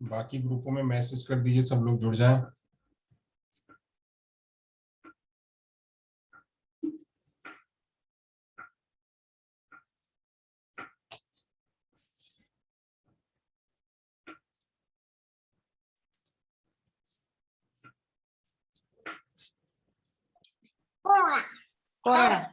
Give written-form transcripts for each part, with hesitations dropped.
बाकी ग्रुपों में मैसेज कर दीजिए, सब लोग जुड़ जाएं। Cora.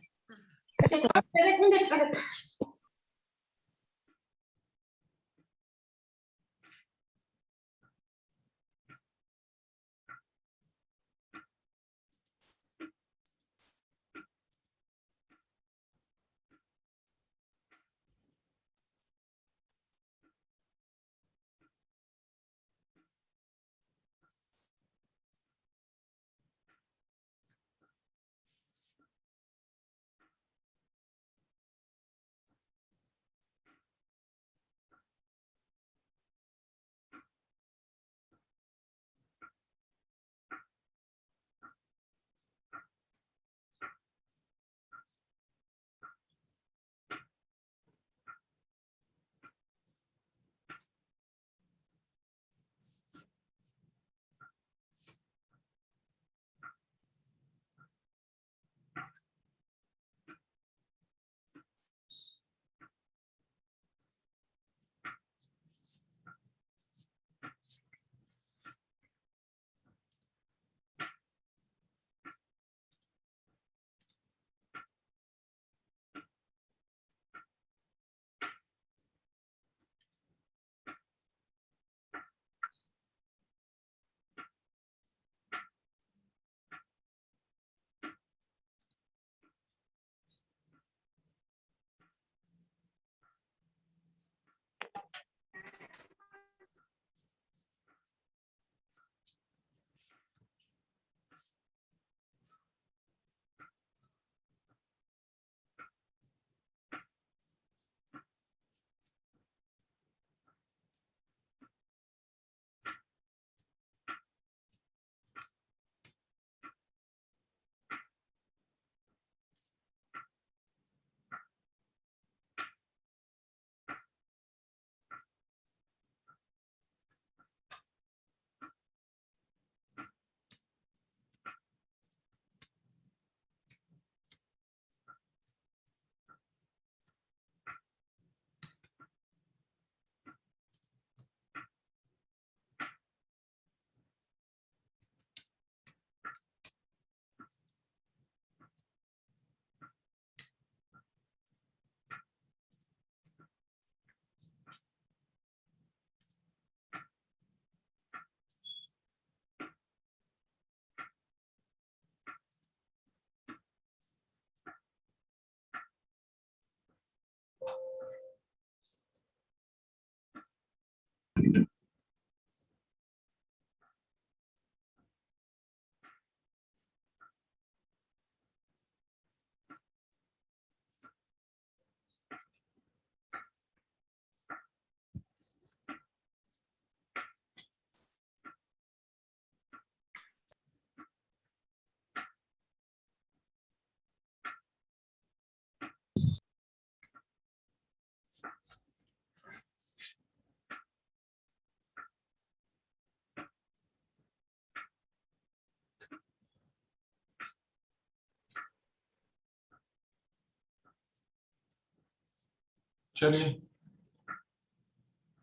चलिए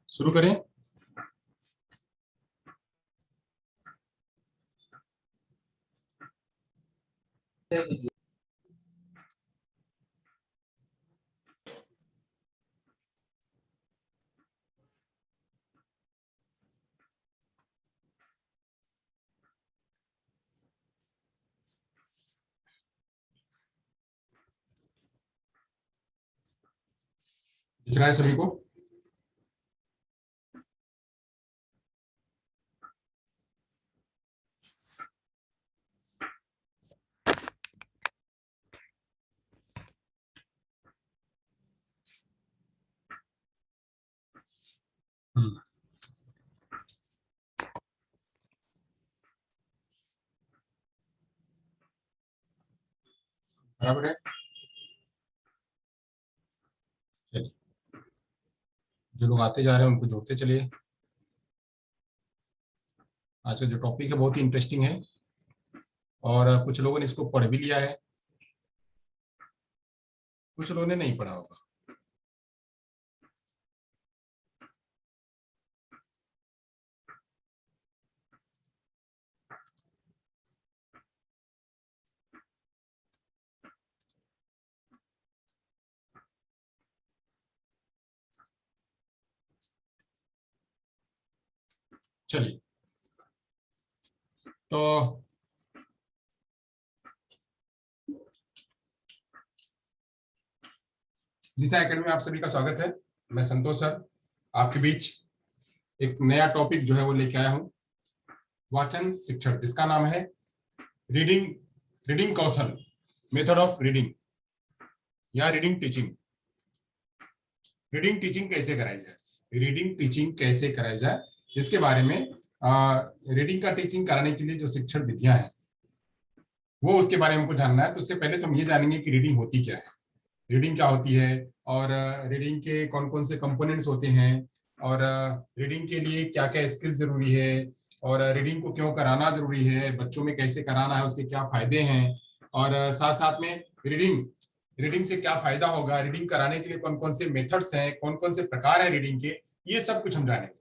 शुरू करें। दिख रहा है सभी को? बराबर है। चलिए, जो लोग आते जा रहे हैं उनको जोड़ते चलिए। आज का जो टॉपिक है बहुत ही इंटरेस्टिंग है और कुछ लोगों ने इसको पढ़ भी लिया है, कुछ लोगों ने नहीं पढ़ा होगा। चलिए, तो दिशा एकेडमी में आप सभी का स्वागत है। मैं संतोष सर आपके बीच एक नया टॉपिक जो है वो लेके आया हूँ, वाचन शिक्षण, जिसका नाम है reading reading Kaushal, method of reading या रीडिंग टीचिंग। रीडिंग टीचिंग कैसे कराई जाए, रीडिंग टीचिंग कैसे कराई जाए, इसके बारे में रीडिंग का टीचिंग कराने के लिए जो शिक्षण विधियां हैं वो उसके बारे में हमको जानना है। तो उससे पहले तो हम ये जानेंगे कि रीडिंग होती क्या है, रीडिंग क्या होती है और रीडिंग के कौन कौन से कंपोनेंट्स होते हैं और रीडिंग के लिए क्या क्या स्किल्स जरूरी है और रीडिंग को क्यों कराना जरूरी है, बच्चों में कैसे कराना है, उसके क्या फायदे हैं और साथ साथ में रीडिंग रीडिंग से क्या फायदा होगा, रीडिंग कराने के लिए कौन कौन से मेथड्स हैं, कौन कौन से प्रकार है रीडिंग के, ये सब कुछ हम जानेंगे।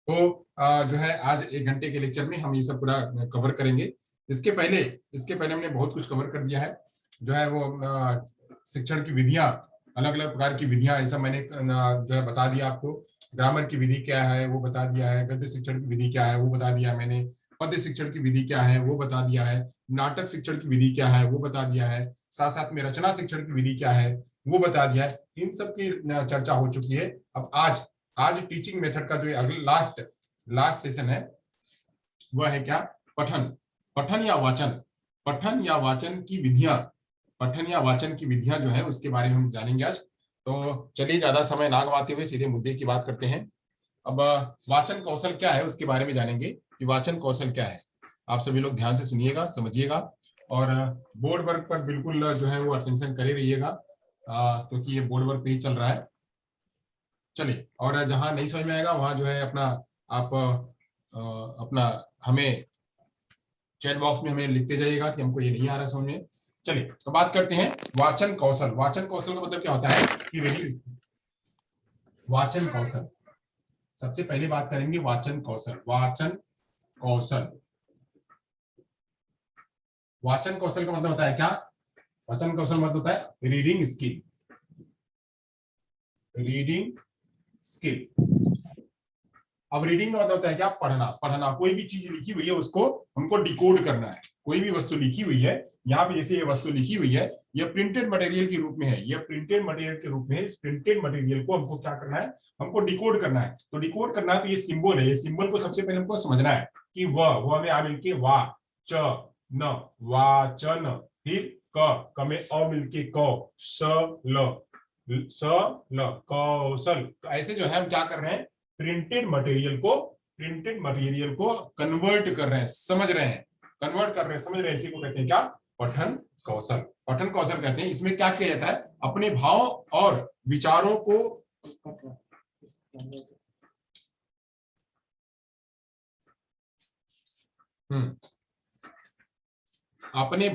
तो जो है आज 1 घंटे के लेक्चर में हम ये सब पूरा कवर करेंगे। इसके पहले हमने बहुत कुछ कवर कर दिया है, जो है वो शिक्षण की विधियां, अलग अलग प्रकार की विधियां, ऐसा मैंने जो है बता दिया आपको। ग्रामर की विधि क्या है वो बता दिया है, गद्य शिक्षण की विधि क्या है वो बता दिया है मैंने, पद्य शिक्षण की विधि क्या है वो बता दिया है, नाटक शिक्षण की विधि क्या है वो बता दिया है, साथ साथ में रचना शिक्षण की विधि क्या है वो बता दिया है। इन सब की चर्चा हो चुकी है। अब आज टीचिंग मेथड का जो अगला लास्ट सेशन है वह है क्या, पठन पठन या वाचन, पठन या वाचन की विधियां, पठन या वाचन की विधियां जो है उसके बारे में हम जानेंगे आज। तो चलिए ज्यादा समय ना गवाते हुए सीधे मुद्दे की बात करते हैं। अब वाचन कौशल क्या है उसके बारे में जानेंगे कि वाचन कौशल क्या है। आप सभी लोग ध्यान से सुनिएगा, समझिएगा और बोर्ड वर्क पर बिल्कुल जो है वो अटेंशन करे रहिएगा, क्योंकि ये बोर्ड वर्क पे ही चल रहा है। चलिए, और जहां नहीं समझ में आएगा वहां जो है अपना आप अपना हमें चैट बॉक्स में हमें लिखते जाइएगा कि हमको ये नहीं आ रहा समझ में। चलिए, तो बात करते हैं वाचन कौशल। वाचन कौशल का मतलब क्या होता है कि रीडिंग, वाचन कौशल, सबसे पहले बात करेंगे वाचन कौशल। वाचन कौशल, वाचन कौशल का मतलब होता है क्या, वाचन कौशल मतलब होता है रीडिंग स्किल, रीडिंग स्किल। अब रीडिंग का मतलब होता है क्या, पढ़ना, पढ़ना। कोई भी चीज लिखी हुई है उसको हमको डिकोड करना है। कोई भी वस्तु लिखी हुई है, यहाँ पे जैसे ये वस्तु लिखी हुई है, ये प्रिंटेड मटेरियल के रूप में है, ये प्रिंटेड मटेरियल के रूप में है। इस प्रिंटेड मटेरियल को हमको क्या करना है, हमको डिकोड करना है। तो डिकोड करना है तो ये सिंबल है, ये सिंबल को सबसे पहले हमको समझना है कि वह में आ मिलके वा, च न, वाचन, फिर क में अ मिलके क, स ल कौशल। तो ऐसे जो है हम क्या कर रहे हैं, प्रिंटेड मटेरियल को कन्वर्ट कर रहे हैं, समझ रहे हैं, कन्वर्ट कर रहे हैं, समझ रहे हैं। इसी को कहते हैं क्या, पठन कौशल। पठन कौशल कहते हैं। इसमें क्या किया जाता है, अपने भाव और विचारों को अपने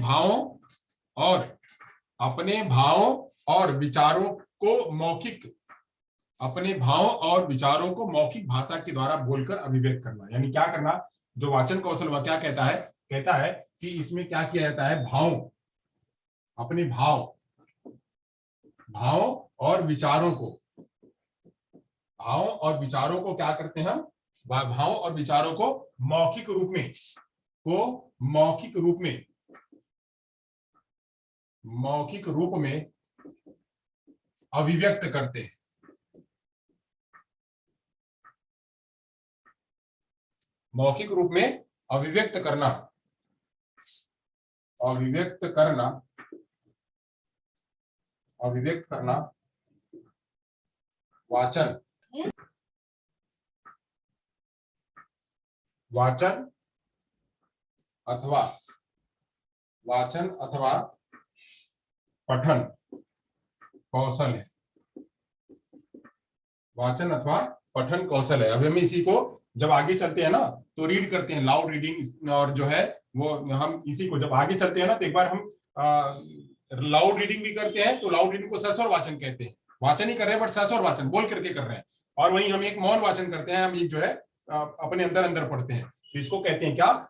भावों और विचारों को मौखिक अपने भाव और विचारों को मौखिक भाषा के द्वारा बोलकर अभिव्यक्त करना। यानी क्या करना, जो वाचन कौशल वह क्या कहता है कि इसमें क्या किया जाता है, अपने भाव और विचारों को क्या करते हैं हम, भाव और विचारों को मौखिक रूप में अभिव्यक्त करते हैं। मौखिक रूप में अभिव्यक्त करना वाचन अथवा पठन कौशल है। वाचन अथवा पठन कौशल है। अब हम इसी को जब आगे चलते हैं ना तो रीड करते हैं, लाउड रीडिंग, और जो है वो हम इसी को जब आगे चलते हैं ना तो एक बार हम लाउड रीडिंग भी करते हैं, तो लाउड रीडिंग को सस्वर वाचन कहते हैं। वाचन ही कर रहे हैं बट सस्वर वाचन बोल करके कर रहे हैं। और वहीं हम एक मौन वाचन करते हैं, हम ये जो है अपने अंदर पढ़ते हैं, तो इसको कहते हैं क्या,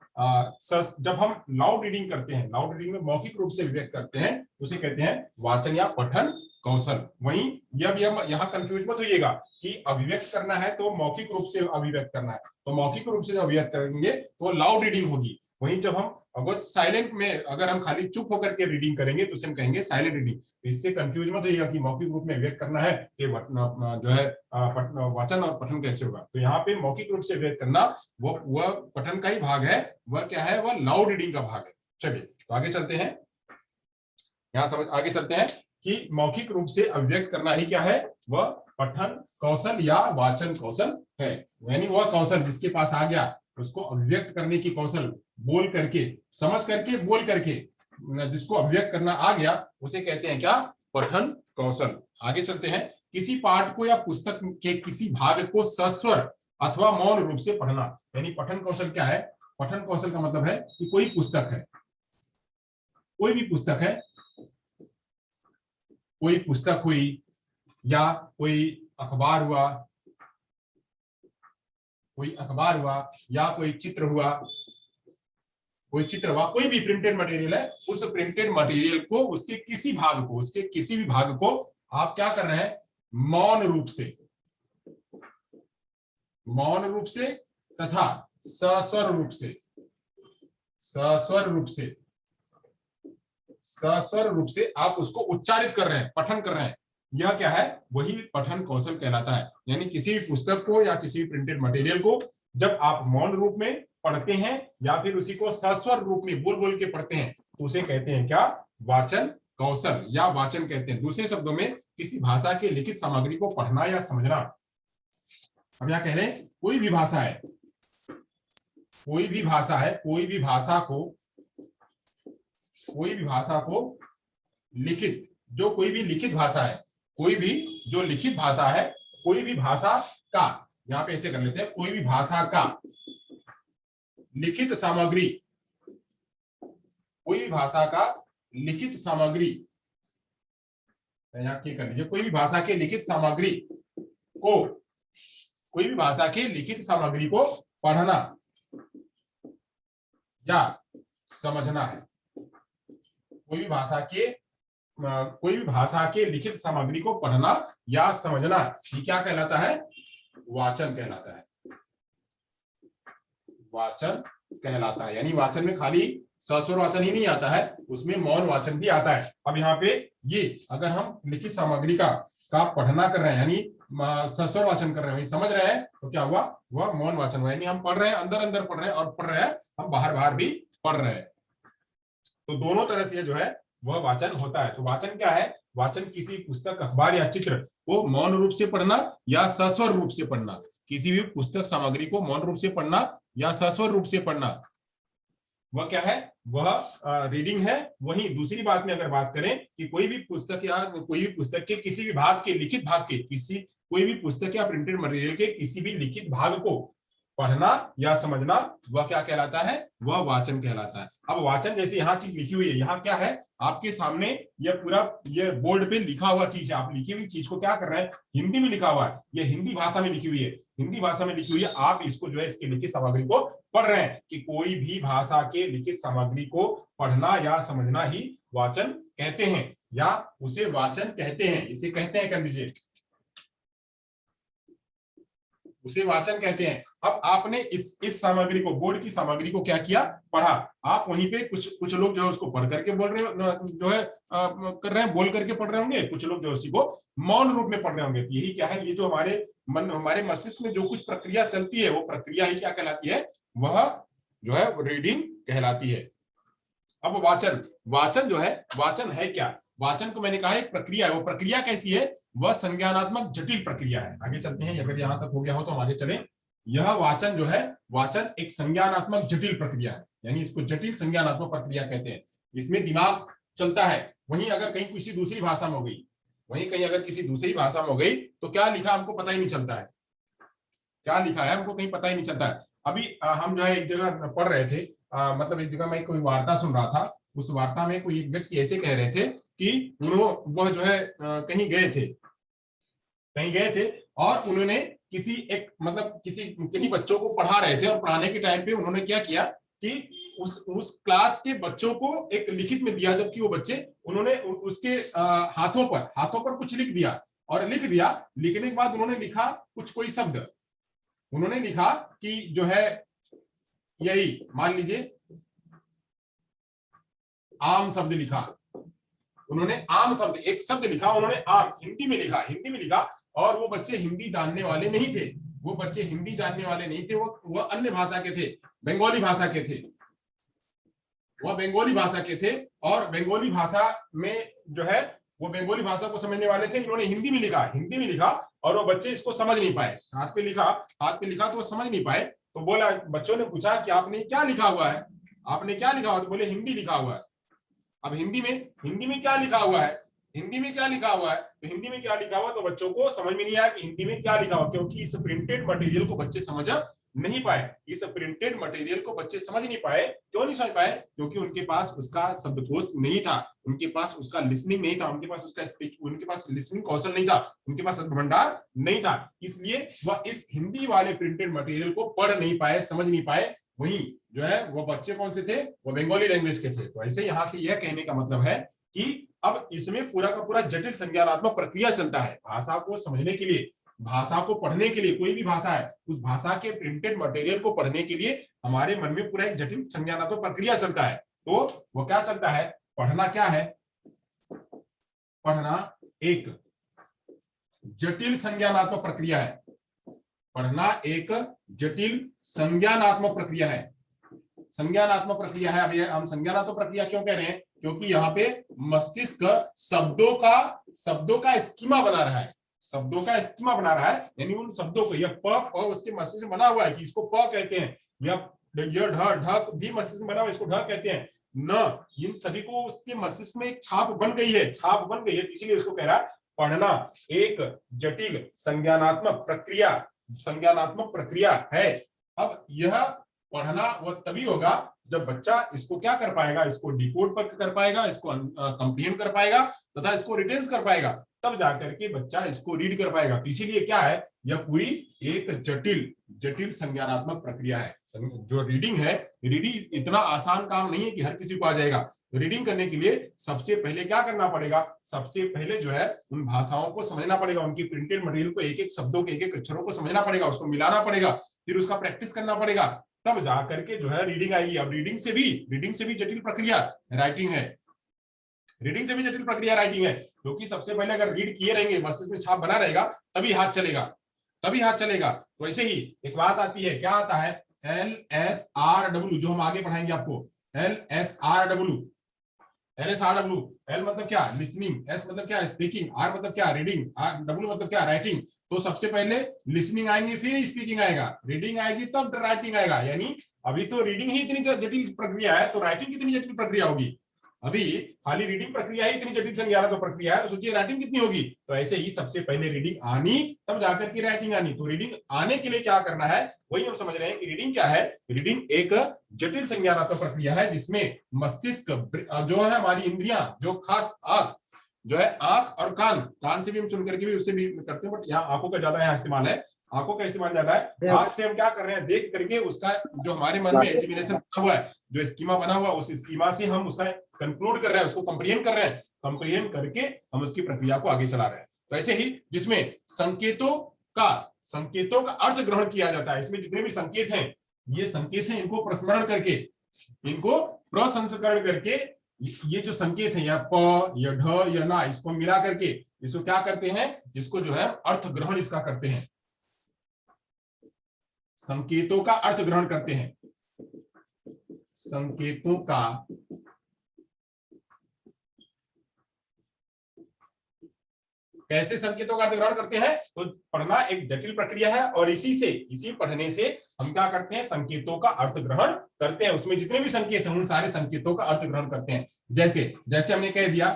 जब हम लाउड रीडिंग करते हैं, लाउड रीडिंग में मौखिक रूप से व्यक्त करते हैं, उसे कहते हैं वाचन या पठन कौशल। वहीं जब यहाँ कंफ्यूज मत होइएगा कि अभिव्यक्त करना है तो मौखिक रूप से अभिव्यक्त करना है, तो मौखिक रूप से जब अभिव्यक्त करेंगे तो लाउड रीडिंग होगी। वहीं जब हम अगर साइलेंट में, अगर हम खाली चुप होकर के रीडिंग करेंगे तो उसे हम कहेंगे साइलेंट रीडिंग। तो इससे कंफ्यूज मत होइएगा कि मौखिक रूप में व्यक्त करना है तो जो है वाचन और पठन कैसे होगा। तो यहाँ पे मौखिक रूप से व्यक्त करना वह पठन का ही भाग है, वह क्या है, वह लाउड रीडिंग का भाग है। चलिए तो आगे चलते हैं, आगे चलते हैं कि मौखिक रूप से अभिव्यक्त करना ही क्या है, वह पठन कौशल या वाचन कौशल है। यानी वह कौशल जिसके पास आ गया उसको अभिव्यक्त करने की कौशल, बोल करके, समझ करके, बोल करके जिसको अभिव्यक्त करना आ गया उसे कहते हैं क्या, पठन कौशल। आगे चलते हैं, किसी पाठ को या पुस्तक के किसी भाग को सस्वर अथवा मौन रूप से पढ़ना। यानी पठन कौशल क्या है, पठन कौशल का मतलब है कि कोई भी पुस्तक हुई या कोई अखबार हुआ या कोई चित्र हुआ, कोई भी प्रिंटेड मटेरियल है, उस प्रिंटेड मटेरियल को, उसके किसी भी भाग को आप क्या कर रहे हैं, मौन रूप से तथा सस्वर रूप से आप उसको उच्चारित कर रहे हैं, पठन कर रहे हैं। यह क्या है, वही पठन कौशल कहलाता है। यानी किसी भी पुस्तक को या किसी भी प्रिंटेड मटेरियल को जब आप मौन रूप में पढ़ते हैं या फिर उसी को सस्वर रूप में बोल के पढ़ते हैं तो उसे कहते हैं क्या, वाचन कौशल या वाचन कहते हैं। दूसरे शब्दों में किसी भाषा के लिखित सामग्री को पढ़ना या समझना। अब यहाँ कह रहे हैं कोई भी भाषा को लिखित, जो कोई भी लिखित भाषा है, कोई भी भाषा का, यहाँ पे ऐसे कर लेते हैं, कोई भी भाषा का लिखित सामग्री, यहाँ क्या कर लीजिए, कोई भी भाषा के लिखित सामग्री को पढ़ना या समझना है। कोई भी भाषा के लिखित सामग्री को पढ़ना या समझना, ये क्या कहलाता है, वाचन कहलाता है। यानी वाचन में खाली सस्वर वाचन ही नहीं आता है, उसमें मौन वाचन भी आता है। अब यहाँ पे ये अगर हम लिखित सामग्री का पढ़ना कर रहे हैं, यानी सस्वर वाचन कर रहे हैं, समझ रहे हैं, तो क्या हुआ, वह मौन वाचन हुआ। यानी हम पढ़ रहे हैं, अंदर पढ़ रहे हैं, और पढ़ रहे हैं हम बाहर भी पढ़ रहे हैं। तो दोनों तरह से जो है वह वाचन होता है। तो वाचन क्या है, वाचन किसी पुस्तक, अखबार या चित्र को मौन रूप से पढ़ना या सस्वर रूप से पढ़ना। किसी भी पुस्तक सामग्री को मौन रूप से पढ़ना या सस्वर रूप से पढ़ना, वह क्या है, वह रीडिंग है। वहीं दूसरी बात में अगर बात करें कि कोई भी पुस्तक के किसी भी भाग के, लिखित भाग के, कोई भी पुस्तक या प्रिंटेड मटेरियल के किसी भी लिखित भाग को पढ़ना या समझना, वह क्या कहलाता है, वह वाचन कहलाता है। अब वाचन जैसे यहाँ चीज लिखी हुई है, यहाँ क्या है आपके सामने, ये पूरा ये बोर्ड पे लिखा हुआ चीज है, आप लिखी हुई चीज को क्या कर रहे हैं, हिंदी में लिखा हुआ है, ये हिंदी भाषा में लिखी हुई है, हिंदी भाषा में लिखी हुई है, आप इसको जो है इसके लिखित सामग्री को पढ़ रहे हैं। कि कोई भी भाषा के लिखित सामग्री को पढ़ना या समझना ही वाचन कहते हैं, या उसे वाचन कहते हैं, इसे कहते हैं, कर लीजिए, उसे वाचन कहते हैं। अब आपने इस सामग्री को, बोर्ड की सामग्री को क्या किया, पढ़ा। आप वहीं पे कुछ लोग जो है उसको पढ़ करके बोल रहे हो, जो है कर रहे हैं, बोल करके पढ़ रहे होंगे, कुछ लोग जो उसी को मौन रूप में पढ़ रहे होंगे। यही क्या है, ये जो हमारे मस्तिष्क में जो कुछ प्रक्रिया चलती है, वो प्रक्रिया ही क्या कहलाती है, वह जो है रीडिंग कहलाती है। अब वाचन जो है, वाचन है क्या, वाचन को मैंने कहा एक प्रक्रिया है। वो प्रक्रिया कैसी है, वह संज्ञानात्मक जटिल प्रक्रिया है। आगे चलते हैं, अगर यहां तक हो गया हो तो हम आगे चले। यह वाचन जो है, वाचन एक संज्ञानात्मक जटिल प्रक्रिया है, यानी इसको जटिल संज्ञानात्मक प्रक्रिया कहते हैं। इसमें दिमाग चलता है। वहीं अगर कहीं किसी दूसरी भाषा में हो गई, तो क्या लिखा हमको पता ही नहीं चलता है, क्या लिखा है हमको कहीं पता ही नहीं चलता है। अभी हम जो है एक जगह पढ़ रहे थे, मतलब एक जगह मैं कोई वार्ता सुन रहा था। उस वार्ता में कोई एक व्यक्ति ऐसे कह रहे थे कि वह जो है कहीं गए थे और उन्होंने किसी बच्चों को पढ़ा रहे थे, और पढ़ाने के टाइम पे उन्होंने क्या किया कि उस क्लास के बच्चों को एक लिखित में दिया, जबकि वो बच्चे, उन्होंने उसके हाथों पर कुछ लिख दिया, और लिखने के बाद उन्होंने लिखा कोई शब्द, उन्होंने लिखा कि जो है यही, मान लीजिए आम शब्द लिखा, उन्होंने आम शब्द, एक शब्द लिखा उन्होंने आम, हिंदी में लिखा, और वो बच्चे हिंदी जानने वाले नहीं थे, वो अन्य भाषा के थे, बंगाली भाषा के थे, और बंगाली भाषा में जो है वो बंगाली भाषा को समझने वाले थे। इन्होंने हिंदी में लिखा और वो बच्चे इसको समझ नहीं पाए। हाथ पे लिखा तो वो समझ नहीं पाए। तो बोला, बच्चों ने पूछा कि आपने क्या लिखा हुआ है, तो बोले हिंदी लिखा हुआ है। अब हिंदी में क्या लिखा हुआ है, तो हिंदी में क्या लिखा हुआ, तो बच्चों को समझ में नहीं आया कि हिंदी में क्या लिखा हुआ, क्योंकि इस प्रिंटेड मटेरियल को बच्चे समझ नहीं पाए। क्यों नहीं समझ पाए, क्योंकि उनके पास उसका शब्दकोश नहीं था, उनके पास उसका लिसनिंग नहीं था, उनके पास उसका स्पीच, उनके पास लिसनिंग कौशल नहीं था, उनके पास शब्द भंडार नहीं था। इसलिए वह इस हिंदी वाले प्रिंटेड मटेरियल को पढ़ नहीं पाए, समझ नहीं पाए। वही जो है वो बच्चे कौन से थे, वो बंगाली लैंग्वेज के थे। तो ऐसे यहां से यह कहने का मतलब है कि अब इसमें पूरा का पूरा जटिल संज्ञानात्मक प्रक्रिया चलता है। भाषा को समझने के लिए, भाषा को पढ़ने के लिए, कोई भी भाषा है, उस भाषा के प्रिंटेड मटेरियल को पढ़ने के लिए हमारे मन में पूरा एक जटिल संज्ञानात्मक प्रक्रिया चलता है। तो वो क्या चलता है, पढ़ना क्या है, पढ़ना एक जटिल संज्ञानात्मक प्रक्रिया है। अब ये हम संज्ञानात्मक प्रक्रिया क्यों कह रहे हैं, क्योंकि यहाँ पे मस्तिष्क शब्दों का स्कीमा बना रहा है, यानी उन शब्दों को, यह प उसके मस्तिष्क में बना हुआ है कि इसको प कहते हैं, या ढ भी मस्तिष्क में बना हुआ है, इसको ढ कहते हैं, न, इन सभी को उसके मस्तिष्क में एक छाप बन गई है, इसीलिए उसको कह रहा है पढ़ना एक जटिल संज्ञानात्मक प्रक्रिया है। अब यह पढ़ना वह तभी होगा जब बच्चा इसको क्या कर पाएगा, इसको डिकोड कर पाएगा, इसको कंप्रीहेंड कर पाएगा तथा इसको रिटेंस कर पाएगा, तब जाकर के बच्चा इसको रीड कर पाएगा। तो इसीलिए क्या है, यह पूरी एक जटिल संज्ञानात्मक प्रक्रिया है। जो रीडिंग है, रीडिंग इतना आसान काम नहीं है कि हर किसी को आ जाएगा। रीडिंग करने के लिए सबसे पहले क्या करना पड़ेगा, सबसे पहले जो है उन भाषाओं को समझना पड़ेगा, उनकी प्रिंटेड मटेरियल को, एक एक शब्दों के, एक एक अक्षरों को समझना पड़ेगा, उसको मिलाना पड़ेगा, फिर उसका प्रैक्टिस करना पड़ेगा, तब जाकर के जो है रीडिंग आएगी। अब रीडिंग से भी जटिल प्रक्रिया राइटिंग है, क्योंकि सबसे पहले अगर रीड किए रहेंगे, मस्तिष्क में छाप बना रहेगा, तभी हाथ चलेगा। तो ऐसे ही एक बात आती है, क्या आता है, LSRW, जो हम आगे पढ़ाएंगे आपको, LSRW। L मतलब क्या, लिसनिंग, S मतलब क्या, स्पीकिंग, R मतलब क्या, रीडिंग, W मतलब क्या, राइटिंग। तो सबसे पहले लिसनिंग आएंगे, फिर स्पीकिंग आएगा, रीडिंग आएगी, तब राइटिंग आएगा। यानी अभी तो रीडिंग ही इतनी जटिल प्रक्रिया है, तो राइटिंग कितनी जटिल प्रक्रिया होगी। अभी खाली रीडिंग प्रक्रिया ही इतनी जटिल संज्ञानात्मक प्रक्रिया है, तो सोचिए राइटिंग कितनी होगी। तो ऐसे ही सबसे पहले रीडिंग आनी, तब जाकर के राइटिंग आनी। तो रीडिंग आने के लिए क्या करना है, वही हम समझ रहे हैं कि रीडिंग क्या है। रीडिंग एक जटिल संज्ञानात्मक प्रक्रिया है जिसमें मस्तिष्क जो है, हमारी इंद्रियां, जो खास आंख जो है, आंख और कान से भी हम सुन करके भी उससे भी करते हैं, बट यहाँ आंखों का ज्यादा यहाँ इस्तेमाल है, आंखों का इस्तेमाल ज्यादा है। आंख से हम क्या कर रहे हैं, देख करके उसका जो हमारे मन में एसिमिलेशन बना हुआ है, जो स्कीमा बना हुआ, उस स्कीमा से हम उसका कंक्लूड कर रहे हैं, उसको कंप्रीहेंड कर रहे हैं, कंप्रीहेंड करके हम उसकी प्रक्रिया को आगे चला रहे हैं। तो ऐसे ही जिसमें संकेतों का अर्थ ग्रहण किया जाता है, इसमें जितने भी संकेत हैं, ये संकेत हैं, इनको प्रस्मरण करके, इनको प्रसंस्करण करके, ये जो संकेत है, या प या ढ या ना, इसको मिला करके इसको क्या करते हैं, इसको जो है अर्थ ग्रहण इसका करते हैं, संकेतों का अर्थ ग्रहण करते हैं। संकेतों का कैसे संकेतों का अर्थ ग्रहण करते हैं, तो पढ़ना एक जटिल प्रक्रिया है, और इसी पढ़ने से हम क्या करते हैं, संकेतों का अर्थ ग्रहण करते हैं। उसमें जितने भी संकेत हैं, उन सारे संकेतों का अर्थ ग्रहण करते हैं। जैसे हमने कह दिया,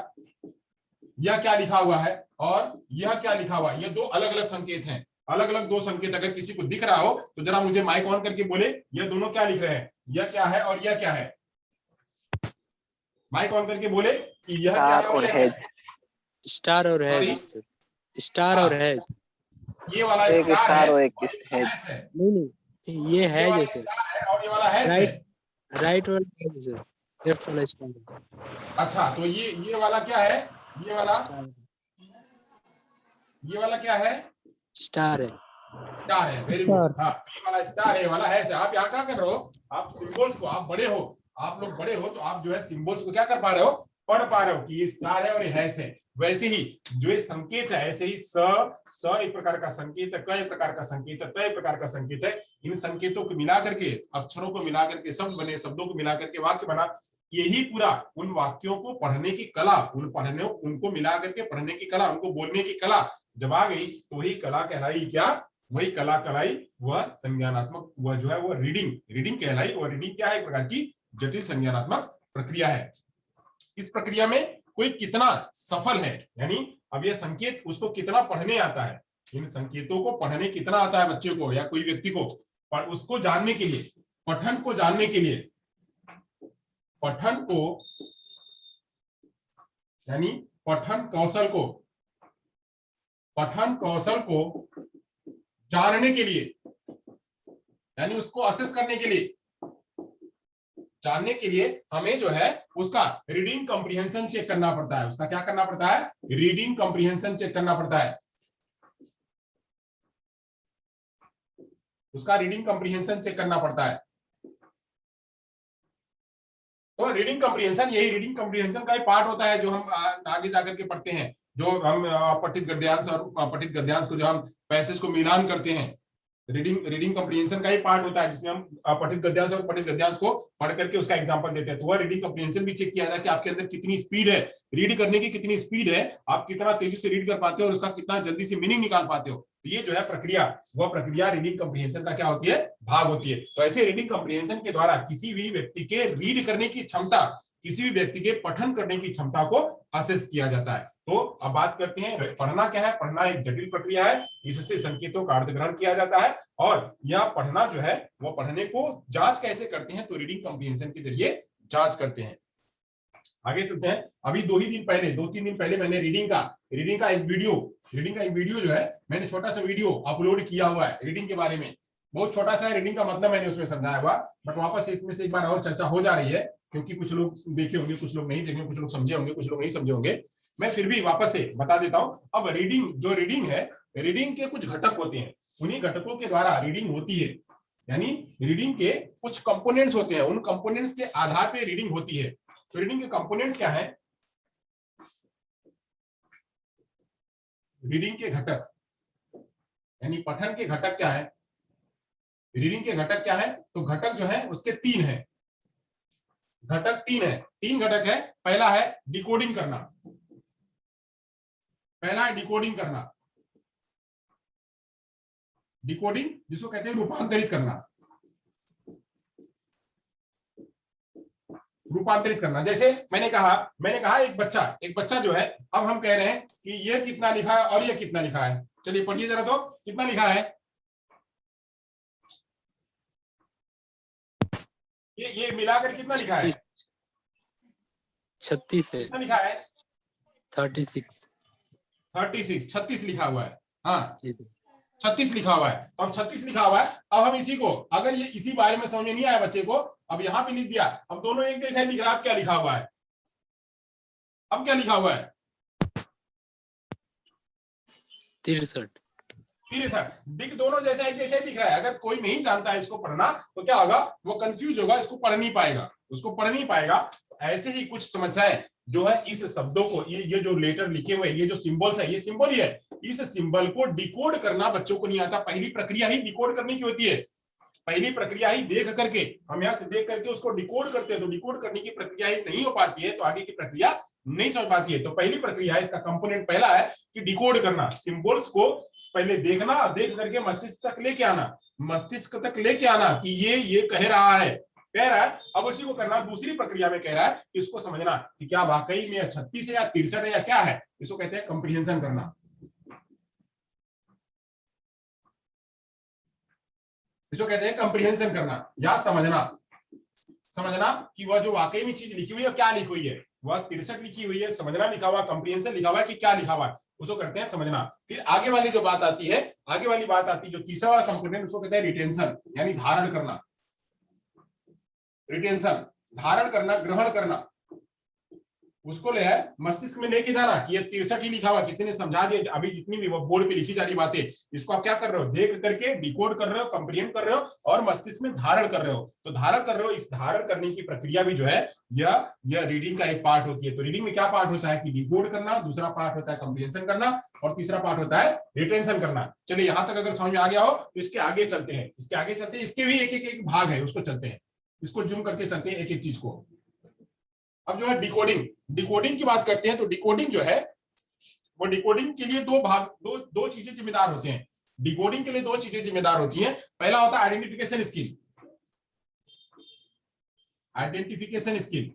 यह क्या लिखा हुआ है और यह क्या लिखा हुआ है, ये दो अलग अलग संकेत हैं, अलग अलग दो संकेत। अगर किसी को दिख रहा हो तो जरा मुझे माइक ऑन करके बोले, ये दोनों क्या लिख रहे हैं, यह क्या है और यह क्या है। माइक ऑन करके बोले कि यह क्या है और यह क्या है। स्टार और है, स्टार और है। ये वाला स्टार है और ये हैश है। नहीं, ये है जैसे है और ये वाला हैश है। राइट वाला है जैसे, लेफ्ट वाला स्टार। अच्छा, तो ये वाला क्या है, ये वाला क्या है, स्टार है। स्टार है, वेरी गुड। हाँ, ये वाला स्टार है, ये वाला हैश है। आप यहाँ क्या कर रहे हो, आप सिंबल्स को, आप बड़े हो, आप लोग बड़े हो, तो आप जो है सिंबल्स को क्या कर पा रहे हो, पढ़ पा रहे हो कि ये स्टार है और ये हैश है। वैसे ही जो ये संकेत है, ऐसे ही स एक प्रकार का संकेत है, क एक प्रकार का संकेत है, त एक प्रकार का संकेत है। इन संकेतों को मिला करके, अक्षरों को मिला करके शब्द बने, शब्दों को मिला करके वाक्य बना। यही पूरा उन वाक्यों को पढ़ने की कला, उनको मिला करके पढ़ने की कला, उनको बोलने की कला जब आ गई, तो वही कला कहलाई क्या, वही कला कहलाई, वह संज्ञानात्मक, वह जो है वो रीडिंग कहलाई। और रीडिंग क्या है, एक प्रकार की जटिल संज्ञानात्मक प्रक्रिया है। इस प्रक्रिया में कोई कितना सफल है, यानी अब यह संकेत उसको कितना पढ़ने आता है, इन संकेतों को पढ़ने कितना आता है बच्चे को या कोई व्यक्ति को, पर उसको जानने के लिए, पठन को जानने के लिए, पठन को यानी पठन कौशल को जानने के लिए, यानी उसको असेस करने के लिए, जानने के लिए हमें जो है उसका रीडिंग कॉम्प्रिहेंशन चेक करना पड़ता है। उसका क्या करना पड़ता है, रीडिंग कॉम्प्रिहेंशन चेक करना पड़ता है। उसका रीडिंग कॉम्प्रिहेंशन चेक करना पड़ता है। तो रीडिंग कॉम्प्रिहेंशन, यही रीडिंग कॉम्प्रिहेंशन का ही पार्ट होता है जो हम आगे जाकर के पढ़ते हैं, जो हम पठित गद्यांश और पठित गद्यांश को जो हम पैसेज को मिलान करते हैं, रीडिंग कॉम्प्रिहेंशन का ही पार्ट होता है, जिसमें हम पठित गद्यांश और पठित गद्यांश को पढ़ करके उसका एग्जांपल देते हैं। तो वह रीडिंग कॉम्प्रिहेंशन भी चेक किया जाता है कि आपके अंदर कितनी स्पीड है, रीड करने की कितनी स्पीड है, आप कितना तेजी से रीड कर पाते हो और उसका कितना जल्दी से मीनिंग निकाल पाते हो। तो ये जो है प्रक्रिया, वह प्रक्रिया रीडिंग कॉम्प्रिहेंशन का क्या होती है, भाग होती है। तो ऐसे रीडिंग कॉम्प्रिहेंशन के द्वारा किसी भी व्यक्ति के रीड करने की क्षमता, किसी भी व्यक्ति के पठन करने की क्षमता को असेस किया जाता है। तो अब बात करते हैं पढ़ना क्या है। पढ़ना एक जटिल प्रक्रिया है, इससे संकेतों का अर्थ ग्रहण किया जाता है, और यह पढ़ना जो है वो पढ़ने को जांच कैसे करते हैं, तो रीडिंग कॉम्प्रिहेंशन के जरिए जांच करते हैं। आगे चलते हैं। अभी 2-3 दिन पहले मैंने रीडिंग का एक वीडियो जो है, मैंने छोटा सा वीडियो अपलोड किया हुआ है रीडिंग के बारे में। बहुत छोटा सा है, रीडिंग का मतलब मैंने उसमें समझाया हुआ, बट वापस इसमें से एक बार और चर्चा हो जा रही है, क्योंकि कुछ लोग देखे होंगे, कुछ लोग नहीं देखे, कुछ लोग समझे होंगे, कुछ लोग नहीं समझे होंगे। मैं फिर भी वापस से बता देता हूं। अब रीडिंग है, रीडिंग के कुछ घटक होते हैं, उन्हीं घटकों के द्वारा रीडिंग होती है। यानी रीडिंग के कुछ कंपोनेंट्स होते हैं, उन कंपोनेंट्स के आधार पर रीडिंग होती है। तो रीडिंग के कंपोनेंट्स क्या है, रीडिंग के घटक यानी पठन के घटक क्या है, रीडिंग के घटक क्या है, तो घटक जो है उसके 3 है, घटक 3 है, 3 घटक है। पहला है डिकोडिंग करना, डिकोडिंग जिसको कहते हैं रूपांतरित करना। रूपांतरित करना। जैसे मैंने कहा एक बच्चा जो है, अब हम कह रहे हैं कि ये कितना लिखा है और ये कितना लिखा है। चलिए पढ़िए जरा, तो कितना लिखा है, ये मिलाकर कितना लिखा है, 36 है। कितना लिखा है, 36 36 लिखा हुआ है। हाँ जी सर। 36 लिखा हुआ है। तो अब 36 लिखा हुआ है, अब हम इसी को, अगर ये इसी बारे में समझ में नहीं आया बच्चे को, अब यहाँ पे लिख दिया, अब दोनों एक जैसा दिख रहा है। अब क्या लिखा हुआ है, अब क्या लिखा हुआ है, 63 दिख दोनों जैसा एक जैसा दिख रहा है। अगर कोई नहीं जानता है इसको पढ़ना तो क्या होगा, वो कंफ्यूज होगा, इसको पढ़ नहीं पाएगा, उसको पढ़ नहीं पाएगा। तो ऐसे ही कुछ समस्याएं जो है इस शब्दों को, ये जो लेटर लिखे हुए, ये जो सिंबल्स है, ये सिंबल ही है, इस सिंबल को डिकोड करना बच्चों को नहीं आता। पहली प्रक्रिया ही डिकोड करने की होती है, पहली प्रक्रिया ही देख करके, हम यहाँ से देख करके उसको डिकोड करते हैं, तो डिकोड करने की प्रक्रिया ही नहीं हो पाती है, तो आगे की प्रक्रिया नहीं समझ पाती है। तो पहली प्रक्रिया है, इसका कंपोनेंट पहला है कि डिकोड करना, सिंबल्स को पहले देखना, देख करके मस्तिष्क तक लेके आना, मस्तिष्क तक लेके आना कि ये कह रहा है, अब उसी को करना। दूसरी प्रक्रिया में कह रहा है कि इसको समझना कि क्या वाकई में 36 है या 63 है या क्या है, इसको कहते हैं कंप्रीहेंशन करना। इसको कहते हैं कंप्रीहेंशन करना या समझना कि वह जो वाकई में चीज लिखी हुई है क्या लिखी हुई है, वह 63 लिखी हुई है, समझना लिखा हुआ, कंप्रीहेंशन लिखा हुआ है कि क्या लिखा हुआ है, उसको करते हैं समझना। फिर आगे वाली जो बात आती है, जो तीसरा वाला कंपोनेंट, उसको कहते हैं रिटेंशन, यानी धारण करना। रिटेंशन धारण करना, ग्रहण करना, उसको ले आए मस्तिष्क में लेके जाना कि ये 63 ही लिखा हुआ, किसी ने समझा दिया। अभी जितनी भी बोर्ड पे लिखी जा रही बातें, इसको आप क्या कर रहे हो, देख करके डिकोड कर रहे हो, कंप्रीहेंड कर रहे हो और मस्तिष्क में धारण कर रहे हो। तो धारण कर रहे हो, इस धारण करने की प्रक्रिया भी जो है यह रीडिंग का एक पार्ट होती है। तो रीडिंग में क्या पार्ट होता है कि डिकोड करना, दूसरा पार्ट होता है कंप्रीहेंशन करना और तीसरा पार्ट होता है रिटेंशन करना। चलिए यहां तक अगर समझ में आ गया हो तो इसके आगे चलते हैं, इसके भी एक भाग है, उसको चलते हैं, इसको जूम करके चलते हैं एक एक चीज को। अब जो है डिकोडिंग की बात करते हैं, तो डिकोडिंग जो है वो डिकोडिंग के लिए दो चीजें जिम्मेदार होते हैं। डिकोडिंग के लिए दो चीजें जिम्मेदार होती हैं। पहला होता है आइडेंटिफिकेशन स्किल।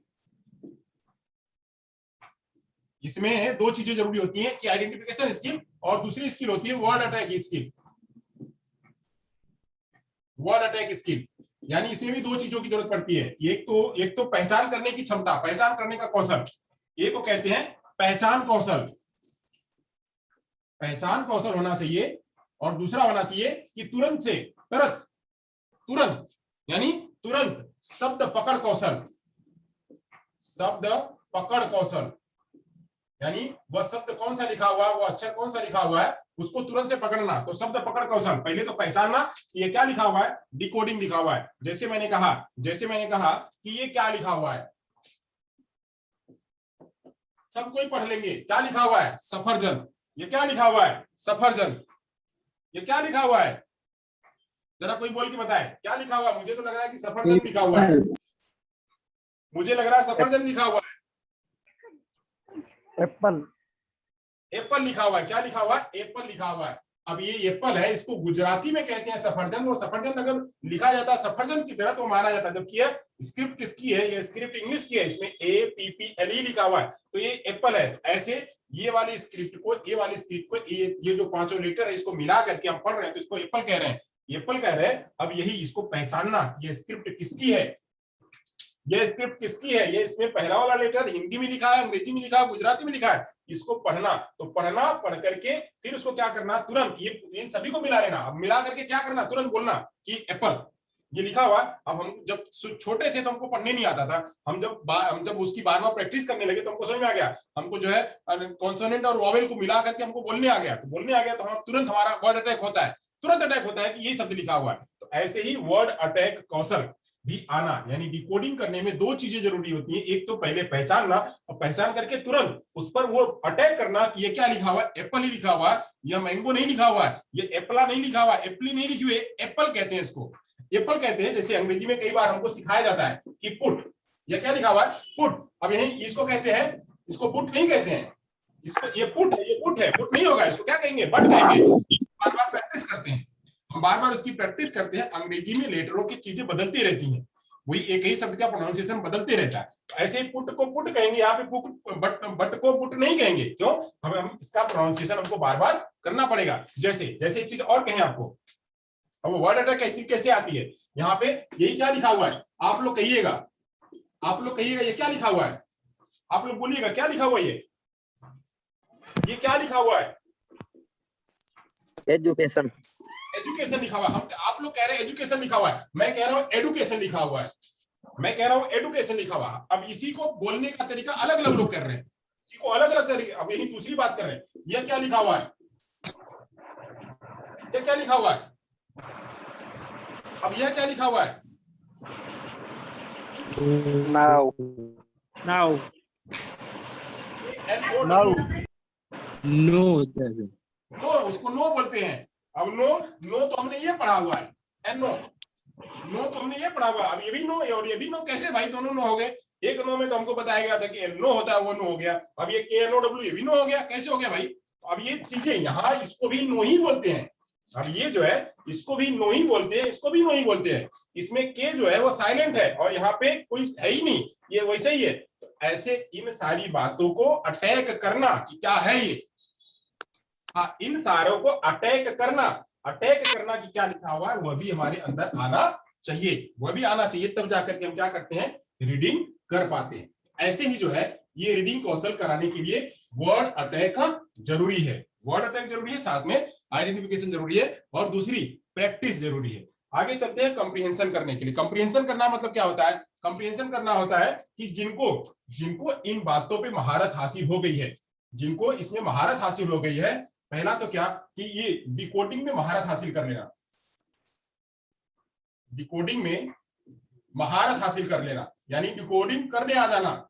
इसमें दो चीजें जरूरी होती हैं कि आइडेंटिफिकेशन स्किल और दूसरी स्किल होती है वर्ड अटैक स्किल। यानी इसमें भी दो चीजों की जरूरत पड़ती है। एक तो पहचान करने की क्षमता, पहचान करने का कौशल, एक को कहते हैं पहचान कौशल होना चाहिए। और दूसरा होना चाहिए कि तुरंत यानी तुरंत शब्द पकड़ कौशल, यानी वह शब्द कौन सा लिखा हुआ है, वो अक्षर कौन सा लिखा हुआ है, उसको तुरंत से पकड़ना। तो शब्द पकड़ कौशल, पहले तो पहचानना कि ये क्या लिखा हुआ है, डिकोडिंग लिखा हुआ है। जैसे मैंने कहा कि ये क्या लिखा हुआ है, सब कोई पढ़ लेंगे। क्या लिखा हुआ है, सफरजन। ये क्या लिखा हुआ है, सफरजन। ये क्या लिखा हुआ है, जरा कोई बोल के बताए क्या लिखा हुआ है। मुझे तो लग रहा है कि सफरजन लिखा हुआ है, मुझे लग रहा है सफरजन लिखा हुआ है। एप्पल लिखा हुआ है। क्या लिखा हुआ है, एप्पल लिखा हुआ है। अब ये एप्पल है, इसको गुजराती में कहते हैं सफरजन। वो सफरजन अगर लिखा जाता है सफरजन की तरह तो माना जाता है, जबकि ये स्क्रिप्ट किसकी है, ये स्क्रिप्ट इंग्लिश की है, इसमें APPLE लिखा हुआ है, तो ये एप्पल है। तो ऐसे ये वाली स्क्रिप्ट को ये जो पांचों लेटर है इसको मिला करके हम पढ़ रहे हैं, तो इसको एप्पल कह रहे हैं। अब यही इसको पहचानना, ये स्क्रिप्ट किसकी है, ये इसमें पहला वाला लेटर हिंदी में लिखा है, अंग्रेजी में लिखा है, गुजराती में लिखा है, इसको पढ़ना। तो पढ़ करके फिर उसको क्या करना, तुरंत ये इन सभी को मिला लेना। अब मिला करके क्या करना, तुरंत बोलना कि एप्पल ये लिखा हुआ। अब हम जब छोटे थे तो हमको पढ़ने नहीं आता था, हम जब उसकी बार-बार प्रैक्टिस करने लगे तो हमको समझ में आ गया, हमको जो है कॉन्सोनेंट और वोवेल को मिला करके हमको बोलने आ गया। तो हम तुरंत हमारा वर्ड अटैक होता है, कि यही शब्द लिखा हुआ है। तो ऐसे ही वर्ड अटैक कौशल भी आना, यानी डिकोडिंग करने में दो चीजें जरूरी होती हैं। एक तो पहले पहचानना, और पहचान करके तुरंत उस पर वो अटैक करना कि ये क्या लिखा हुआ है, एप्पल ही लिखा हुआ है, यह मैंगो नहीं लिखा हुआ है, ये एप्पला नहीं लिखा हुआ है, एप्पली नहीं लिखी हुई है, एप्पल कहते हैं इसको, एप्पल कहते हैं। जैसे अंग्रेजी में कई बार हमको सिखाया जाता है कि पुट, ये क्या लिखा हुआ है, पुट। अब यही इसको कहते हैं, इसको पुट नहीं कहते हैं, इसको ये पुट है, पुट नहीं होगा, इसको क्या कहेंगे, बट कहेंगे। बार-बार प्रैक्टिस करते हैं, हम बार-बार उसकी प्रैक्टिस करते हैं। अंग्रेजी में लेटरों की चीजें बदलती रहती हैं, वही एक ही शब्द का प्रोनाउंसिएशन बदलते रहता है। ऐसे पुट को पुट कहेंगे, यहाँ पे बट को पुट नहीं कहेंगे। क्यों? हम इसका प्रोनाउंसिएशन हमको बार बार करना पड़ेगा। जैसे जैसे एक चीज और कहें आपको, अब वर्ड अटैक कैसी कैसे आती है, यहाँ पे यही क्या लिखा हुआ है, आप लोग कहिएगा, ये क्या लिखा हुआ है, आप लोग बोलिएगा क्या लिखा हुआ है, ये क्या लिखा हुआ है? एजुकेशन। एजुकेशन लिखा हुआ है। हम आप लोग कह रहे हैं एजुकेशन लिखा हुआ है, मैं कह रहा हूं एडुकेशन लिखा हुआ है, मैं कह रहा हूं एडुकेशन लिखा हुआ है। अब इसी को बोलने का तरीका अलग अलग लोग कर रहे हैं, इसी को अलग अलग तरीके। अब यही दूसरी बात कर रहे हैं, यह क्या लिखा हुआ है, यह क्या लिखा हुआ है, अब यह क्या लिखा हुआ है? नाउ। Now. नो। नो, उसको नो बोलते हैं। अब नो, नो तो हमने ये पढ़ा हुआ है, एन नो, नो तो हमने ये पढ़ा हुआ है। अब ये भी नो है और ये भी नो, कैसे भाई दोनों नो हो गए? एक नो में तो हमको बताया गया था कि नो होता है, वो नो हो गया। अब ये KNOW ये भी नो हो गया, कैसे हो गया भाई? अब ये चीजें यहाँ इसको भी नो ही बोलते हैं। अब ये जो है इसको भी नो ही बोलते हैं, इसको भी नो ही बोलते हैं। इसमें के जो है वो साइलेंट है और यहाँ पे कोई है ही नहीं, ये वैसे ही है। तो ऐसे इन सारी बातों को अटैक करना कि क्या है ये, हाँ, इन सारों को अटैक करना कि क्या लिखा हुआ है वह भी हमारे अंदर आना चाहिए, वह भी आना चाहिए, तब जाकर के हम क्या करते हैं, रीडिंग कर पाते हैं। ऐसे ही जो है ये रीडिंग कौशल कराने के लिए वर्ड अटैक जरूरी है, वर्ड अटैक जरूरी है, साथ में आइडेंटिफिकेशन जरूरी है और दूसरी प्रैक्टिस जरूरी है। आगे चलते हैं कंप्रीहेंशन करने के लिए। कंप्रीहेंशन करना मतलब क्या होता है? कंप्रीहेंशन करना होता है कि जिनको इन बातों पे महारत हासिल हो गई है, जिनको इसमें महारत हासिल हो गई है, पहला तो क्या कि ये डिकोडिंग में महारत हासिल कर लेना, डिकोडिंग में महारत हासिल कर लेना, यानी डिकोडिंग करने आ जाना।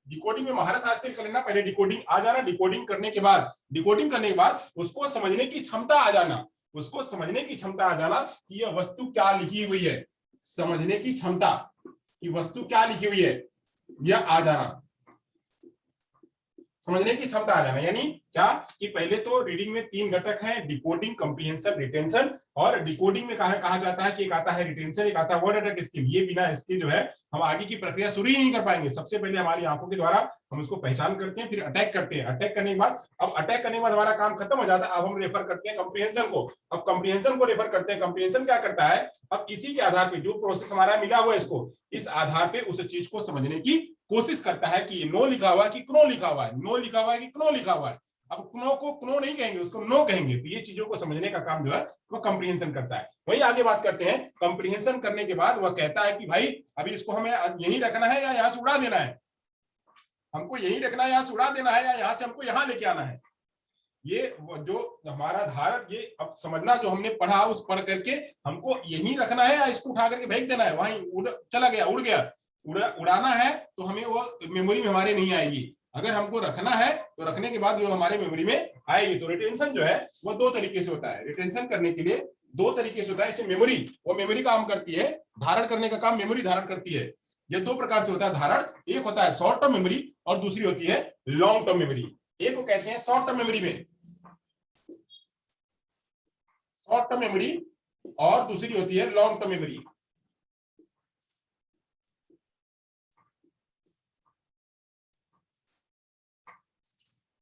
डिकोडिंग में महारत हासिल कर लेना, पहले डिकोडिंग आ जाना, डिकोडिंग करने के बाद उसको समझने की क्षमता आ जाना, उसको समझने की क्षमता आ जाना कि यह वस्तु क्या लिखी हुई है, समझने की क्षमता कि वस्तु क्या लिखी हुई है यह आ जाना, समझने की क्षमता आ जाना। यानी क्या कि पहले तो रीडिंग में 3 घटक हैं, डिकोडिंग, कंप्रीहेंशन, रिटेंशन। और डिकोडिंग में कहा जाता है कि एक आता है रिटेंशन, एक आता है वर्ड अटैक स्किल। ये बिना इसके जो है हम आगे की प्रक्रिया शुरू ही नहीं कर पाएंगे। सबसे पहले हमारी आंखों के द्वारा हम उसको पहचान करते हैं, फिर अटैक करते हैं। अटैक करने के बाद, अब अटैक करने के बाद हमारा काम खत्म हो जाता है। अब हम रेफर करते हैं कंप्रीहेंशन को। अब कंप्रीहेंशन को रेफर करते हैं। कंप्रीहेंशन क्या करता है, अब इसी के आधार पर जो प्रोसेस हमारा मिला हुआ है, इसको इस आधार पर उस चीज को समझने की कोशिश करता है कि नो लिखा हुआ है कि क्नो लिखा हुआ है, नो लिखा हुआ है कि क्नो लिखा हुआ है। अब क्नो को क्नो नहीं कहेंगे, उसको नो कहेंगे। तो ये चीजों को समझने का काम जो है वो कंप्रीहेंशन करता है। वही आगे बात करते हैं। कंप्रीहेंशन करने के बाद वह कहता है कि भाई अभी इसको हमें यहीं रखना है या यहाँ से उड़ा देना है, हमको यहीं रखना है, यहाँ से उड़ा देना है, या यहाँ से हमको यहाँ लेके आना है। ये जो हमारा धारण, ये अब समझना जो हमने पढ़ा उस पढ़ करके हमको यहीं रखना है या इसको उठा करके फेंक देना है, वहीं चला गया, उड़ गया। उड़ाना है तो हमें वो मेमोरी में हमारे नहीं आएगी। अगर हमको रखना है तो रखने के बाद जो हमारे मेमोरी में आएगी। तो रिटेंशन जो है वो 2 तरीके से होता है। रिटेंशन करने के लिए 2 तरीके से होता है। इसमें मेमोरी काम करती है, धारण करने का काम मेमोरी धारण करती है। ये 2 प्रकार से होता है धारण। एक होता है शॉर्ट टर्म मेमोरी और दूसरी होती है लॉन्ग टर्म मेमोरी। एक को कहते हैं शॉर्ट टर्म मेमोरी में, शॉर्ट टर्म मेमोरी, और दूसरी होती है लॉन्ग टर्म मेमोरी।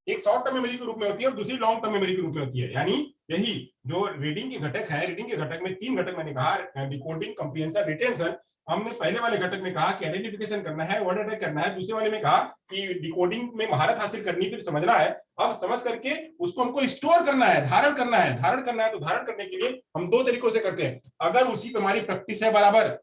एक शॉर्ट टर्म मेमोरी के रूप में होती है और दूसरी लॉन्ग टर्म मेमोरी के रूप में होती है। यानी यही जो रीडिंग के घटक है, रीडिंग के घटक में 3 घटक मैंने कहा, डिकोडिंग, कंप्रीहेंशन, रिटेंशन। हमने पहले वाले घटक में कहा कि आइडेंटिफिकेशन करना है, वर्ड अटैक करना है। दूसरे वाले में कहा कि डिकोडिंग में महारत हासिल करनी, फिर समझना है। अब समझ करके उसको हमको स्टोर करना है, धारण करना है। धारण करना है तो धारण करने के लिए हम 2 तरीकों से करते हैं। अगर उसी पे हमारी प्रैक्टिस है बराबर,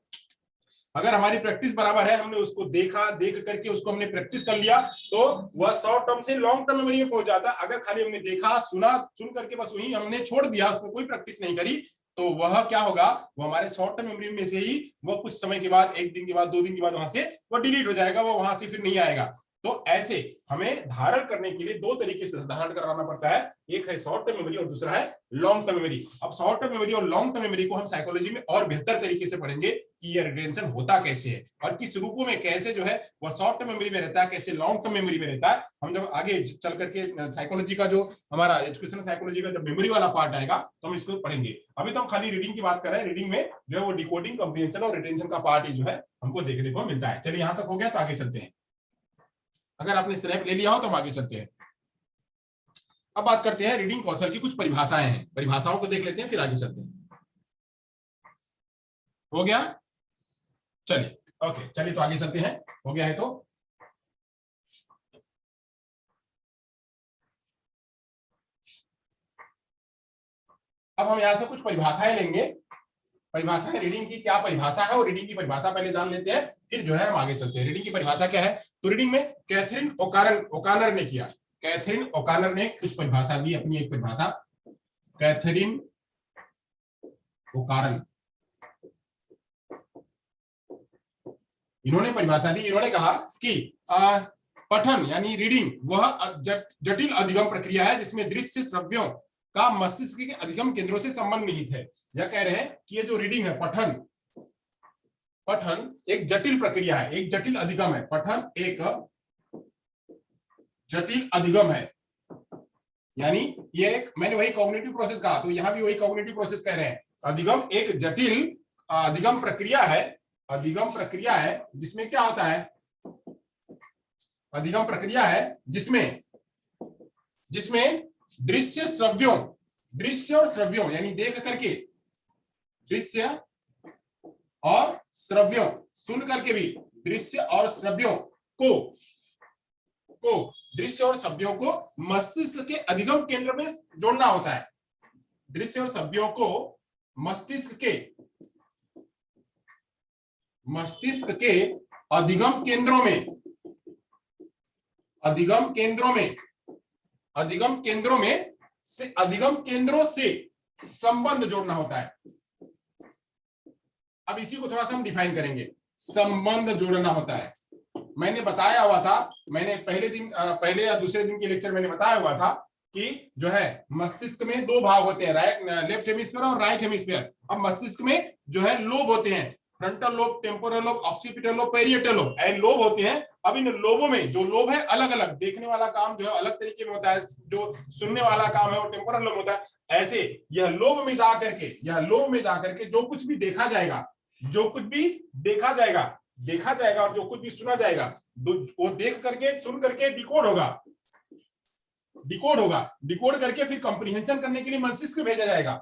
अगर हमारी प्रैक्टिस बराबर है, हमने उसको देखा, देख करके उसको हमने प्रैक्टिस कर लिया, तो वह शॉर्ट टर्म से लॉन्ग टर्म मेमोरी में पहुंच जाता है। अगर खाली हमने देखा, सुना, सुन करके बस वही हमने छोड़ दिया, उसमें कोई प्रैक्टिस नहीं करी, तो वह क्या होगा, वो हमारे शॉर्ट टर्म मेमोरी में से ही वो कुछ समय के बाद, 1 दिन के बाद, 2 दिन के बाद वहां से वो डिलीट हो जाएगा, वो वहां से फिर नहीं आएगा। तो ऐसे हमें धारण करने के लिए दो तरीके से धारण कराना पड़ता है, एक है शॉर्ट टर्म मेमोरी और दूसरा है लॉन्ग टर्म मेमोरी। अब शॉर्ट टर्म मेमोरी और लॉन्ग टर्म मेमोरी को हम साइकोलॉजी में और बेहतर तरीके से पढ़ेंगे कि यह रिटेंशन होता कैसे है और किस रूपों में कैसे जो है वह शॉर्ट टर्म मेमोरी में रहता है, कैसे लॉन्ग टर्म मेमोरी में रहता है। हम जब आगे चल करके साइकोलॉजी का जो हमारा एजुकेशन साइकोलॉजी का जब मेमोरी वाला पार्ट आएगा तो हम इसको पढ़ेंगे। अभी तो हम खाली रीडिंग की बात कर रहे हैं, रीडिंग में जो है वो डिकोडिंग, कम्प्रीहेंशन और रिटेंशन का पार्ट ही जो है हमको देखने को मिलता है। चलिए यहां तक हो गया, तो आगे चलते हैं। अगर आपने स्नैप ले लिया हो तो हम आगे चलते हैं। अब बात करते हैं रीडिंग कौशल की कुछ परिभाषाएं हैं, परिभाषाओं को देख लेते हैं फिर आगे चलते हैं। हो गया, चलिए ओके, चलिए तो आगे चलते हैं। हो गया है तो अब हम यहां से कुछ परिभाषाएं लेंगे। परिभाषाएं, रीडिंग की क्या परिभाषा है और रीडिंग की परिभाषा पहले जान लेते हैं, फिर जो है हम आगे चलते हैं। रीडिंग की परिभाषा क्या है, तो रीडिंग में कैथरीन ओकानर ने किया। कैथरीन ओकानर ने कुछ परिभाषा दी, अपनी एक परिभाषा। कैथरीन ओकानर, इन्होंने परिभाषा दी। इन्होंने कहा कि पठन यानी रीडिंग वह जटिल अधिगम प्रक्रिया है जिसमें दृश्य श्रव्यों का मस्तिष्क के अधिगम केंद्रों से संबंध निहित है। यह कह रहे हैं कि ये जो रीडिंग है, पठन एक जटिल प्रक्रिया है, एक जटिल अधिगम है। पठन एक जटिल अधिगम है, यानी ये एक, मैंने वही कॉग्निटिव प्रोसेस कहा तो यहां भी वही कॉग्निटिव प्रोसेस कह रहे हैं। अधिगम एक जटिल अधिगम प्रक्रिया है। अधिगम प्रक्रिया है जिसमें क्या होता है, अधिगम प्रक्रिया है जिसमें दृश्य श्रव्यों, दृश्य और श्रव्यों यानी देख करके, दृश्य और श्रव्यों, सुन करके भी दृश्य और श्रव्यों को दृश्य और श्रव्यों को मस्तिष्क के अधिगम केंद्र में जोड़ना होता है। दृश्य और श्रव्यों को मस्तिष्क के अधिगम केंद्रों में, अधिगम केंद्रों से संबंध जोड़ना होता है। अब इसी को थोड़ा सा हम डिफाइन करेंगे। संबंध जोड़ना होता है। मैंने बताया हुआ था, मैंने पहले या दूसरे दिन के लेक्चर मैंने बताया हुआ था कि जो है मस्तिष्क में दो भाग होते हैं, लेफ्ट हेमिस्फीयर और राइट हेमिस्फीयर। अब मस्तिष्क में जो है लोब होते हैं, frontal lobe, temporal lobe, occipital lobe, parietal lobe, ऐसे लोब होते हैं। अब इन लोबों में जो लोब है अलग अलग, देखने वाला काम जो है अलग तरीके में होता है, जो सुनने वाला काम है वो टेम्पोरल लोब होता है। ऐसे यह लोब में जाकर के जो कुछ भी देखा जाएगा, और जो कुछ भी सुना जाएगा, वो देख करके, सुन करके डिकोड करके फिर कंप्रीहेंशन करने के लिए मस्तिष्क में भेजा जाएगा।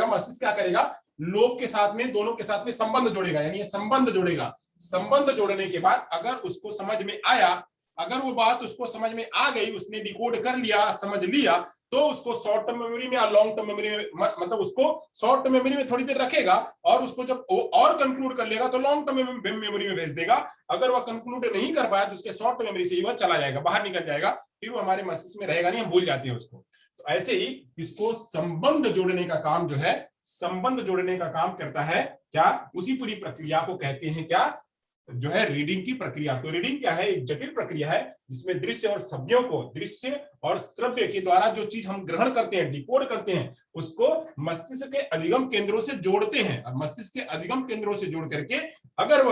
मस्तिष्क क्या करेगा, लोब के साथ में, दोनों के साथ में संबंध जोड़ेगा, यानी ये संबंध जोड़ेगा। संबंध जोड़ने के बाद अगर उसको समझ में आया, अगर वो बात उसको समझ में आ गई, उसने डिकोड कर लिया, समझ लिया, तो उसको शॉर्ट टर्म मेमोरी में या लॉन्ग टर्म मेमोरी में, मतलब उसको शॉर्ट टर्म मेमोरी में थोड़ी देर रखेगा और उसको जब वो और कंक्लूड कर लेगा तो लॉन्ग टर्म मेमोरी में भेज देगा। अगर वह कंक्लूड नहीं कर पाया तो उसके शॉर्ट टर्म मेमोरी से ही वह चला जाएगा, बाहर निकल जाएगा, फिर वो हमारे मस्तिष्क में रहेगा नहीं, हम भूल जाते हैं उसको। तो ऐसे ही इसको संबंध जोड़ने का काम जो है, संबंध जोड़ने का काम करता है क्या, उसी पूरी प्रक्रिया को कहते हैं क्या, जो है रीडिंग की प्रक्रिया। तो रीडिंग क्या है, एक जटिल प्रक्रिया है जिसमें दृश्य और श्रव्यों को, दृश्य और श्रव्य के द्वारा जो चीज हम ग्रहण करते हैं, डिकोड करते हैं, उसको मस्तिष्क के अधिगम केंद्रों से जोड़ते हैं। और मस्तिष्क के अधिगम केंद्रों से जोड़ करके अगर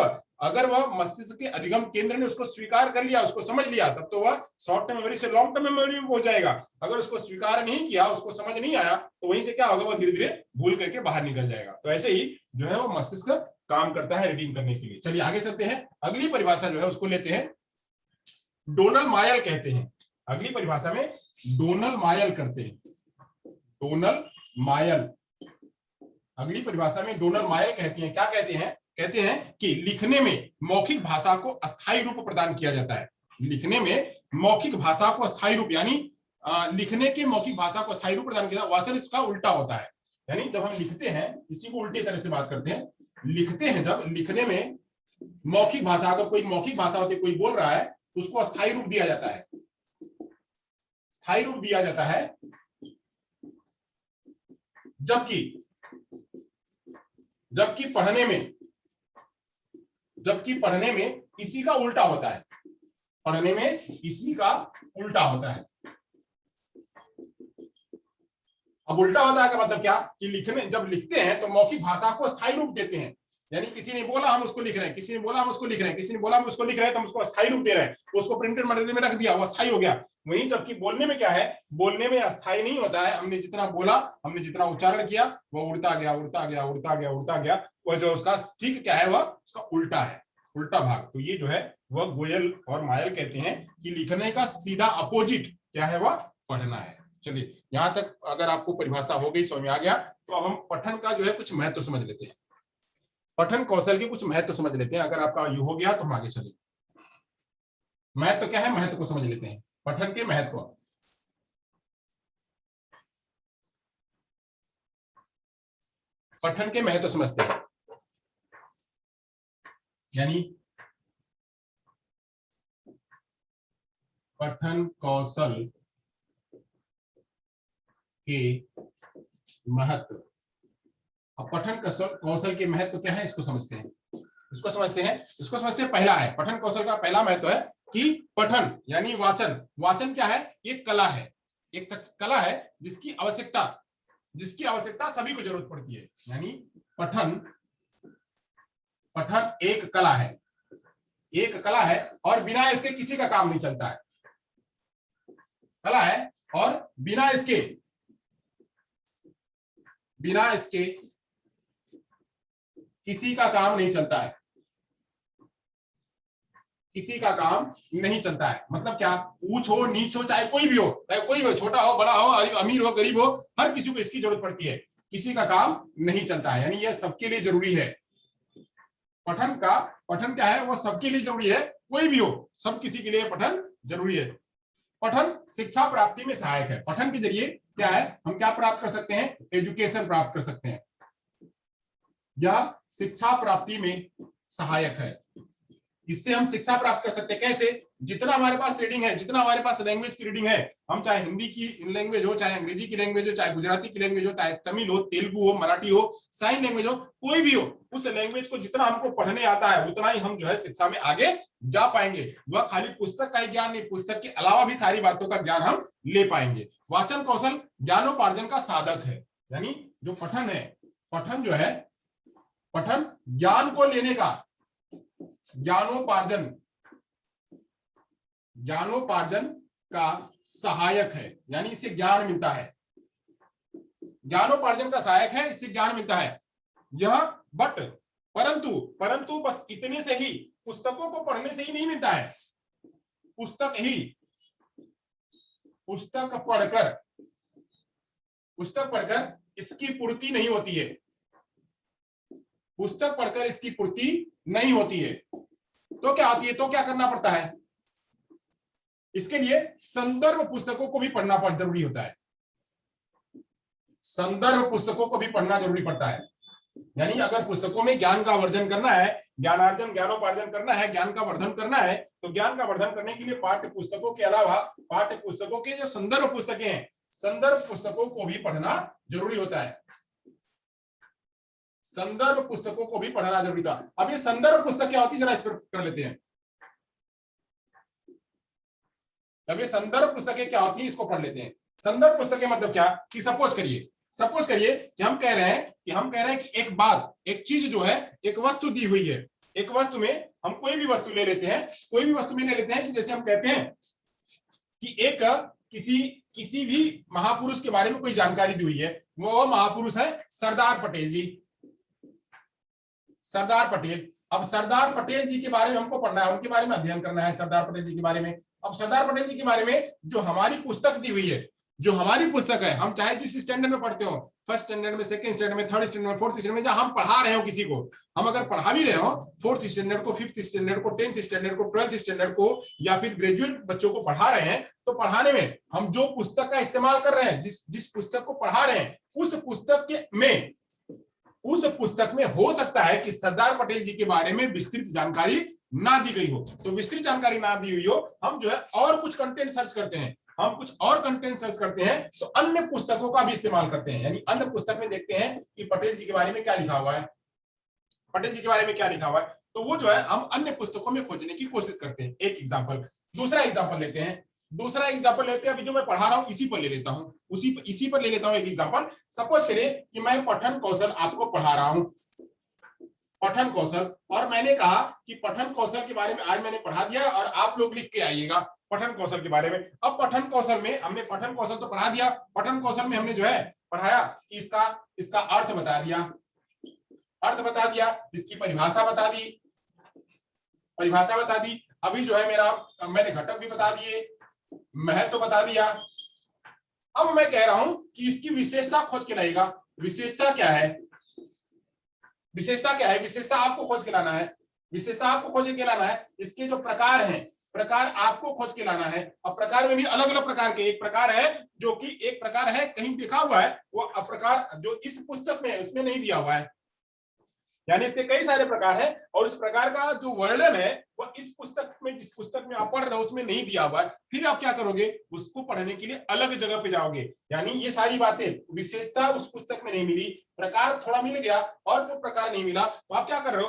वह मस्तिष्क के अधिगम केंद्र ने उसको स्वीकार कर लिया, उसको समझ लिया, तब तो वह शॉर्ट टर्म मेमोरी से लॉन्ग टर्म मेमोरी में पहुंच जाएगा। अगर उसको स्वीकार नहीं किया, उसको समझ नहीं आया, तो वहीं से क्या होगा, वह धीरे धीरे भूल करके बाहर निकल जाएगा। तो ऐसे ही जो है वो मस्तिष्क काम करता है रीडिंग करने के लिए। चलिए आगे चलते हैं। अगली परिभाषा जो है उसको लेते हैं, डोनल मायल कहते हैं। अगली परिभाषा में डोनल मायल करते हैं, डोनल मायल। अगली परिभाषा में डोनल मायल कहते हैं, क्या कहते हैं, कहते हैं कि लिखने में मौखिक भाषा को अस्थायी रूप प्रदान किया जाता है। लिखने में मौखिक भाषा को अस्थायी रूप, यानी लिखने के मौखिक भाषा को अस्थायी रूप प्रदान किया जाता है। वाचन इसका उल्टा होता है, यानी जब हम लिखते हैं, इसी को उल्टे तरह से बात करते हैं। लिखते हैं, जब लिखने में मौखिक भाषा, अगर कोई मौखिक भाषा होती है, कोई बोल रहा है, तो उसको अस्थायी रूप दिया जाता है, स्थायी रूप दिया जाता है। जबकि जबकि पढ़ने में इसी का उल्टा होता है, पढ़ने में इसी का उल्टा होता है। अब उल्टा होता है का मतलब क्या कि लिखने जब लिखते हैं तो मौखिक भाषा को स्थायी रूप देते हैं, यानी किसी ने बोला हम उसको लिख रहे हैं, किसी ने बोला हम उसको लिख रहे हैं, किसी ने बोला हम उसको लिख रहे हैं तो हम उसको स्थायी रूप दे रहे हैं, उसको प्रिंटेड मटेरियल में रख दिया, वो स्थायी हो गया। वहीं जबकि बोलने में क्या है, बोलने में अस्थायी नहीं होता है, हमने जितना बोला, हमने जितना उच्चारण किया वो उड़ता गया उड़ता गया उड़ता गया उड़ता गया, वो जो उसका ठीक क्या है, वह उसका उल्टा है, उल्टा भाग। तो ये जो है वह गोयल और मायल कहते हैं कि लिखने का सीधा अपोजिट क्या है, वह पढ़ना है। चलिए यहां तक अगर आपको परिभाषा हो गई, समझ में आ गया, तो अब हम पठन का जो है कुछ महत्व समझ लेते हैं, पठन कौशल के कुछ महत्व समझ लेते हैं। अगर आपका यू हो गया तो हम आगे चले। महत्व क्या है, महत्व को समझ लेते हैं, पठन के महत्व। पठन के महत्व समझते हैं, यानी पठन कौशल के महत्व। अब पठन कौशल के महत्व क्या है, इसको समझते हैं, इसको समझते हैं, इसको समझते हैं। पहला है पठन कौशल का पहला महत्व है कि पठन यानी वाचन, वाचन क्या है, एक कला है, एक कला है जिसकी आवश्यकता सभी को जरूरत पड़ती है। यानी पठन एक कला है, एक कला है और बिना इसके किसी का काम नहीं चलता है, कला है और बिना इसके किसी का काम नहीं चलता है, किसी का काम नहीं चलता है। मतलब क्या, ऊंच हो नीच हो चाहे कोई भी हो, छोटा हो बड़ा हो, अमीर हो गरीब हो, हर किसी को इसकी जरूरत पड़ती है, किसी का काम नहीं चलता है, यानी यह सबके लिए जरूरी है। पठन क्या है, वह सबके लिए जरूरी है, कोई भी हो, सब किसी के लिए पठन जरूरी है। पठन शिक्षा प्राप्ति में सहायक है। पठन के जरिए क्या है, हम क्या प्राप्त कर सकते हैं, एजुकेशन प्राप्त कर सकते हैं, यह शिक्षा प्राप्ति में सहायक है। इससे हम शिक्षा प्राप्त कर सकते हैं, कैसे, जितना हमारे पास रीडिंग है, जितना हमारे पास लैंग्वेज की रीडिंग है, हम चाहे हिंदी की लैंग्वेज हो, चाहे अंग्रेजी की लैंग्वेज हो, चाहे गुजराती की लैंग्वेज हो, चाहे तमिल हो, तेलुगु हो, मराठी हो, साइन लैंग्वेज हो, कोई भी हो, उस लैंग्वेज को जितना हमको पढ़ने आता है उतना ही हम जो है शिक्षा में आगे जा पाएंगे। वह खाली पुस्तक का ही ज्ञान नहीं, पुस्तक के अलावा भी सारी बातों का ज्ञान हम ले पाएंगे। वाचन कौशल ज्ञानोपार्जन का साधक है, यानी जो पठन है, पठन जो है, पठन ज्ञान को लेने का, ज्ञानोपार्जन का सहायक है, यानी इससे ज्ञान मिलता है, ज्ञानोपार्जन का सहायक है, इससे ज्ञान मिलता है। यह परंतु बस इतने से ही, पुस्तकों को पढ़ने से ही नहीं मिलता है, पुस्तक पढ़कर इसकी पूर्ति नहीं होती है, पुस्तक पढ़कर इसकी पूर्ति नहीं होती है। तो क्या होती है, तो क्या करना पड़ता है, इसके लिए संदर्भ पुस्तकों को भी पढ़ना जरूरी होता है, संदर्भ पुस्तकों को भी पढ़ना जरूरी पड़ता है। यानी अगर पुस्तकों में ज्ञान का वर्धन करना है, ज्ञानोपार्जन करना है, ज्ञान का वर्धन करना है, तो ज्ञान का वर्धन करने के लिए पाठ्य पुस्तकों के अलावा पाठ्य पुस्तकों के जो संदर्भ पुस्तकें हैं, संदर्भ पुस्तकों को भी पढ़ना जरूरी होता है, संदर्भ पुस्तकों को भी पढ़ना जरूरी था। अब ये संदर्भ पुस्तक क्या होती है, जरा इस पर कर लेते हैं। अब ये संदर्भ पुस्तकें क्या होती है, इसको पढ़ लेते हैं। संदर्भ पुस्तकें मतलब क्या, कि सपोज करिए कि हम कह रहे हैं कि एक बात, एक चीज जो है, एक वस्तु दी हुई है, एक वस्तु में हम कोई भी वस्तु ले लेते हैं, कोई भी वस्तु में ले लेते हैं कि जैसे हम कहते हैं कि एक किसी भी महापुरुष के बारे में कोई जानकारी दी हुई है, वो महापुरुष है सरदार पटेल जी, सरदार पटेल। अब सरदार पटेल जी के बारे में हमको पढ़ना है, उनके बारे में अध्ययन करना है, सरदार पटेल जी के बारे में। अब सरदार पटेल जी के बारे में जो हमारी पुस्तक दी हुई है, जो हमारी पुस्तक है, हम चाहे जिस स्टैंडर्ड में पढ़ते हो, फर्स्ट स्टैंडर्ड में, सेकंड स्टैंडर्ड में, थर्ड स्टैंडर्ड में, फोर्थ स्टैंडर्ड में, जहां हम पढ़ा रहे हो किसी को, हम अगर पढ़ा भी रहे हो फोर्थ स्टैंडर्ड को, फिफ्थ स्टैंडर्ड को, 10th स्टैंडर्ड को, 12th स्टैंडर्ड को, या फिर ग्रेजुएट बच्चों को पढ़ा रहे हैं, तो पढ़ाने में हम जो पुस्तक का इस्तेमाल कर रहे हैं, जिस पुस्तक को पढ़ा रहे हैं, उस पुस्तक में हो सकता है कि सरदार पटेल जी के बारे में विस्तृत जानकारी ना दी गई हो। तो विस्तृत जानकारी ना दी हुई हो, हम जो है और कुछ कंटेंट सर्च करते हैं, तो अन्य पुस्तकों का भी इस्तेमाल करते हैं। यानी अन्य पुस्तक में देखते हैं कि पटेल जी के बारे में क्या लिखा हुआ है, तो वो जो है हम अन्य पुस्तकों में खोजने की कोशिश करते हैं। एक एग्जाम्पल, दूसरा एग्जाम्पल लेते हैं, अभी जो मैं पढ़ा रहा हूं इसी पर ले लेता हूं, इसी पर ले लेता हूं एक एग्जाम्पल। सपोज करें कि मैं पठन कौशल आपको पढ़ा रहा हूं, पठन कौशल, और मैंने कहा कि पठन कौशल के बारे में आज मैंने पढ़ा दिया और आप लोग लिख के आइएगा पठन कौशल के बारे में। अब पठन कौशल में हमने पठन कौशल तो पढ़ा दिया, पठन कौशल में हमने जो है पढ़ाया कि इसका अर्थ बता दिया, इसकी परिभाषा बता दी, अभी जो है मैंने घटक भी बता दिए, महत्व बता दिया। अब मैं कह रहा हूं कि इसकी विशेषता खोज के लाएगा। विशेषता क्या है? विशेषता आपको खोज के लाना है। इसके जो प्रकार हैं, प्रकार आपको खोज के लाना है। अब प्रकार में भी अलग अलग प्रकार के, एक प्रकार है जो कि एक प्रकार है कहीं लिखा हुआ है, वो प्रकार जो इस पुस्तक में है उसमें नहीं दिया हुआ है, यानी इसके कई सारे प्रकार हैं और इस प्रकार का जो वर्णन है वो इस पुस्तक में, जिस पुस्तक में आप पढ़ रहे हो उसमें नहीं दिया हुआ है। फिर आप क्या करोगे, उसको पढ़ने के लिए अलग जगह पे जाओगे। यानी ये सारी बातें, विशेषता उस पुस्तक में नहीं मिली, प्रकार थोड़ा मिल गया और जो प्रकार नहीं मिला, तो आप क्या कर रहे हो,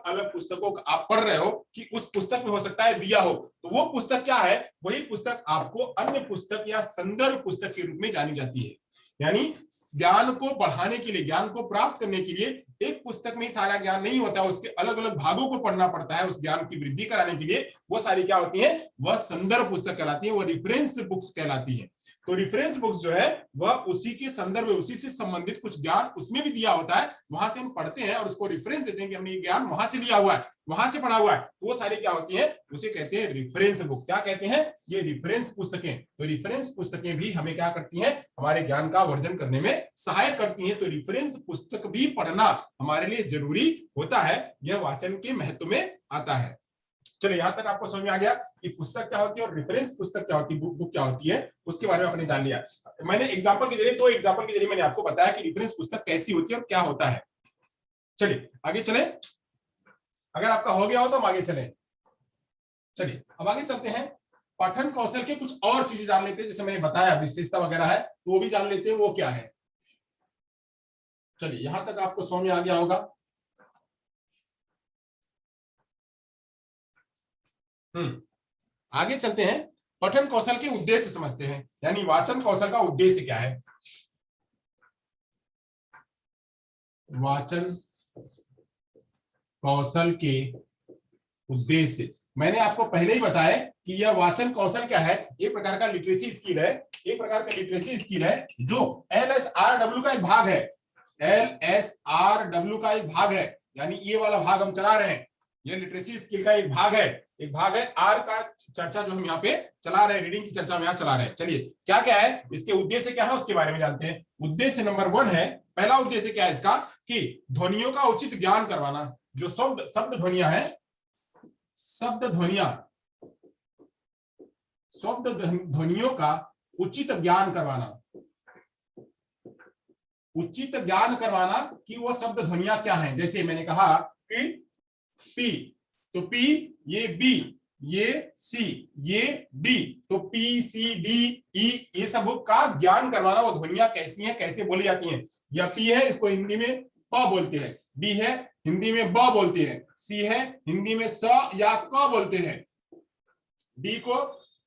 अलग पुस्तकों का आप पढ़ रहे हो कि उस पुस्तक में हो सकता है दिया हो, तो वो पुस्तक क्या है, वही पुस्तक आपको अन्य पुस्तक या संदर्भ पुस्तक के रूप में जानी जाती है। यानी ज्ञान को बढ़ाने के लिए, ज्ञान को प्राप्त करने के लिए एक पुस्तक में ही सारा ज्ञान नहीं होता, उसके अलग अलग भागों को पढ़ना पड़ता है। उस ज्ञान की वृद्धि कराने के लिए वो सारी क्या होती है, वह संदर्भ पुस्तक कहलाती है, वह रेफरेंस बुक्स कहलाती है। तो रेफरेंस बुक्स जो है वह उसी के संदर्भ में, उसी से संबंधित कुछ ज्ञान उसमें भी दिया होता है, वहां से हम पढ़ते हैं और उसको रेफरेंस देते हैं कि हमने ये ज्ञान वहां से लिया हुआ है, वहां से पढ़ा हुआ है, तो वो सारी क्या होती है, उसे कहते हैं रेफरेंस बुक। क्या कहते हैं, ये रेफरेंस पुस्तकें। तो रेफरेंस पुस्तकें भी हमें क्या करती हैं, हमारे ज्ञान का वर्धन करने में सहायक करती हैं। तो रेफरेंस पुस्तक भी पढ़ना हमारे लिए जरूरी होता है, यह वाचन के महत्व में आता है। चलो यहां तक आपको समझ में आ गया कि पुस्तक क्या होती है और रेफरेंस पुस्तक क्या होती है, बुक क्या होती है, उसके बारे में आपने जान लिया। मैंने एग्जांपल के जरिए, 2 एग्जांपल के जरिए मैंने आपको बताया कि रेफरेंस पुस्तक कैसी होती है और क्या होता है। चलिए आगे चले, अगर आपका हो गया हो तो हम आगे चले। चलिए अब आगे चलते हैं, पठन कौशल के कुछ और चीजें जान लेते हैं। जैसे मैंने बताया विशेषता वगैरह है, तो वो भी जान लेते हैं, वो क्या है। चलिए यहां तक आपको समझ में आ गया होगा। आगे चलते हैं, पठन कौशल के उद्देश्य समझते हैं, यानी वाचन कौशल का उद्देश्य क्या है। वाचन कौशल के उद्देश्य मैंने आपको पहले ही बताया कि यह वाचन कौशल क्या है, एक प्रकार का लिटरेसी स्किल है, एक प्रकार का लिटरेसी स्किल है जो LSRW का एक भाग है, LSRW का एक भाग है, यानी ये वाला भाग हम चला रहे हैं, ये लिटरेसी स्किल का एक भाग है। आर का चर्चा जो हम यहाँ पे चला रहे हैं, रीडिंग की चर्चा में यहाँ चला रहे हैं। चलिए क्या क्या है, इसके उद्देश्य क्या है उसके बारे में जानते हैं। उद्देश्य नंबर 1 है, पहला उद्देश्य क्या है इसका, कि ध्वनियों का उचित ज्ञान करवाना। जो शब्द ध्वनियां हैं, शब्द ध्वनियों का उचित ज्ञान करवाना कि वो शब्द ध्वनियां क्या हैं। जैसे मैंने कहा कि पी, तो पी ये बी, ये सी, ये डी, तो पी सी डी ई, ये सब का ज्ञान करवाना, वो ध्वनियां कैसी हैं, कैसे बोली जाती हैं। या पी है, इसको हिंदी में प बोलते हैं, डी है हिंदी में ब बोलते हैं, सी है हिंदी में स या क बोलते हैं, डी को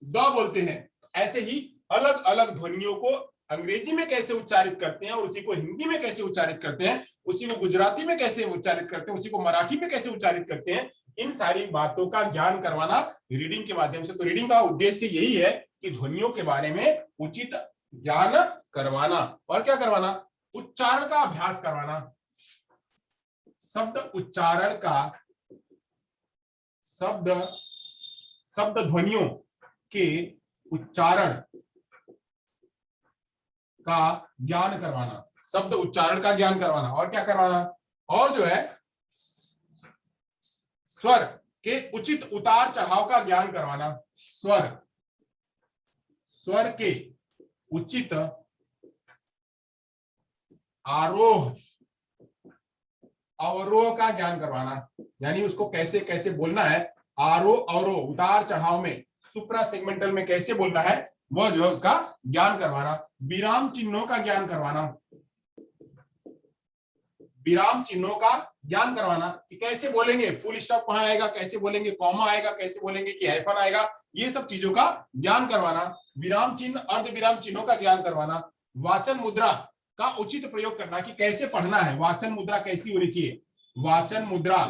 द बोलते हैं। ऐसे ही अलग अलग ध्वनियों को अंग्रेजी में कैसे उच्चारित करते हैं और उसी को हिंदी में कैसे उच्चारित करते हैं, उसी को गुजराती में कैसे उच्चारित करते हैं, उसी को मराठी में कैसे उच्चारित करते हैं, इन सारी बातों का ज्ञान करवाना रीडिंग के माध्यम से। तो रीडिंग का उद्देश्य यही है कि ध्वनियों के बारे में उचित ज्ञान करवाना और क्या करवाना, उच्चारण का अभ्यास करवाना। शब्द उच्चारण का, शब्द ध्वनियों के उच्चारण का ज्ञान करवाना, शब्द उच्चारण का ज्ञान करवाना, और क्या करवाना, और जो है स्वर के उचित उतार चढ़ाव का ज्ञान करवाना। स्वर के उचित आरोह अवरोह का ज्ञान करवाना, यानी उसको कैसे कैसे बोलना है, आरोह अवरोह, उतार चढ़ाव में, सुप्रा सेगमेंटल में कैसे बोलना है, वह जो है उसका ज्ञान करवाना। विराम चिन्हों का ज्ञान करवाना, विराम चिन्हों का ज्ञान करवाना कि कैसे बोलेंगे, फुल स्टॉप कहां आएगा, कैसे बोलेंगे कॉमा आएगा, कैसे बोलेंगे कि हाइफन आएगा, ये सब चीजों का ज्ञान करवाना। विराम चिन्ह, अर्ध विराम चिन्हों का ज्ञान करवाना। वाचन मुद्रा का उचित प्रयोग करना कि कैसे पढ़ना है, वाचन मुद्रा कैसी होनी चाहिए, वाचन मुद्रा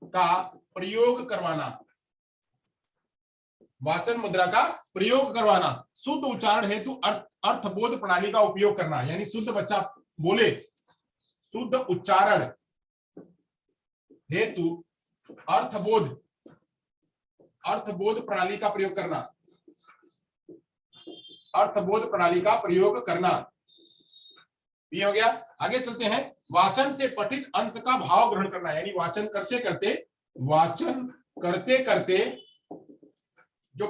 का प्रयोग करवाना, वाचन मुद्रा का प्रयोग करवाना। शुद्ध उच्चारण हेतु अर्थबोध प्रणाली का उपयोग करना, यानी शुद्ध बच्चा बोले, शुद्ध उच्चारण हेतु अर्थबोध प्रणाली का प्रयोग करना, अर्थबोध प्रणाली का प्रयोग करना। ये हो गया। आगे चलते हैं। वाचन से पठित अंश का भाव ग्रहण करना, यानी वाचन करते करते जो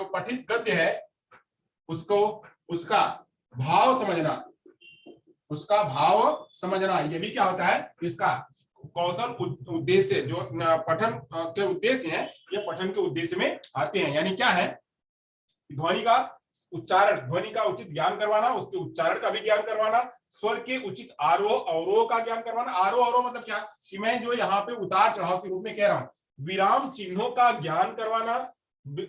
पठित गद्य है उसको, उसका भाव समझना, ये भी क्या होता है, इसका कौशल उद्देश्य, जो पठन के उद्देश्य हैं, ये पठन के उद्देश्य में आते हैं। यानी क्या है, ध्वनि का उच्चारण, ध्वनि का उचित ज्ञान करवाना, उसके उच्चारण का भी ज्ञान करवाना, स्वर के उचित आरोह अवरोह का ज्ञान करवाना। आरोह अवरोह मतलब क्या कि मैं जो यहाँ पे उतार चढ़ाव के रूप में कह रहा हूँ, विराम चिन्हों का ज्ञान करवाना,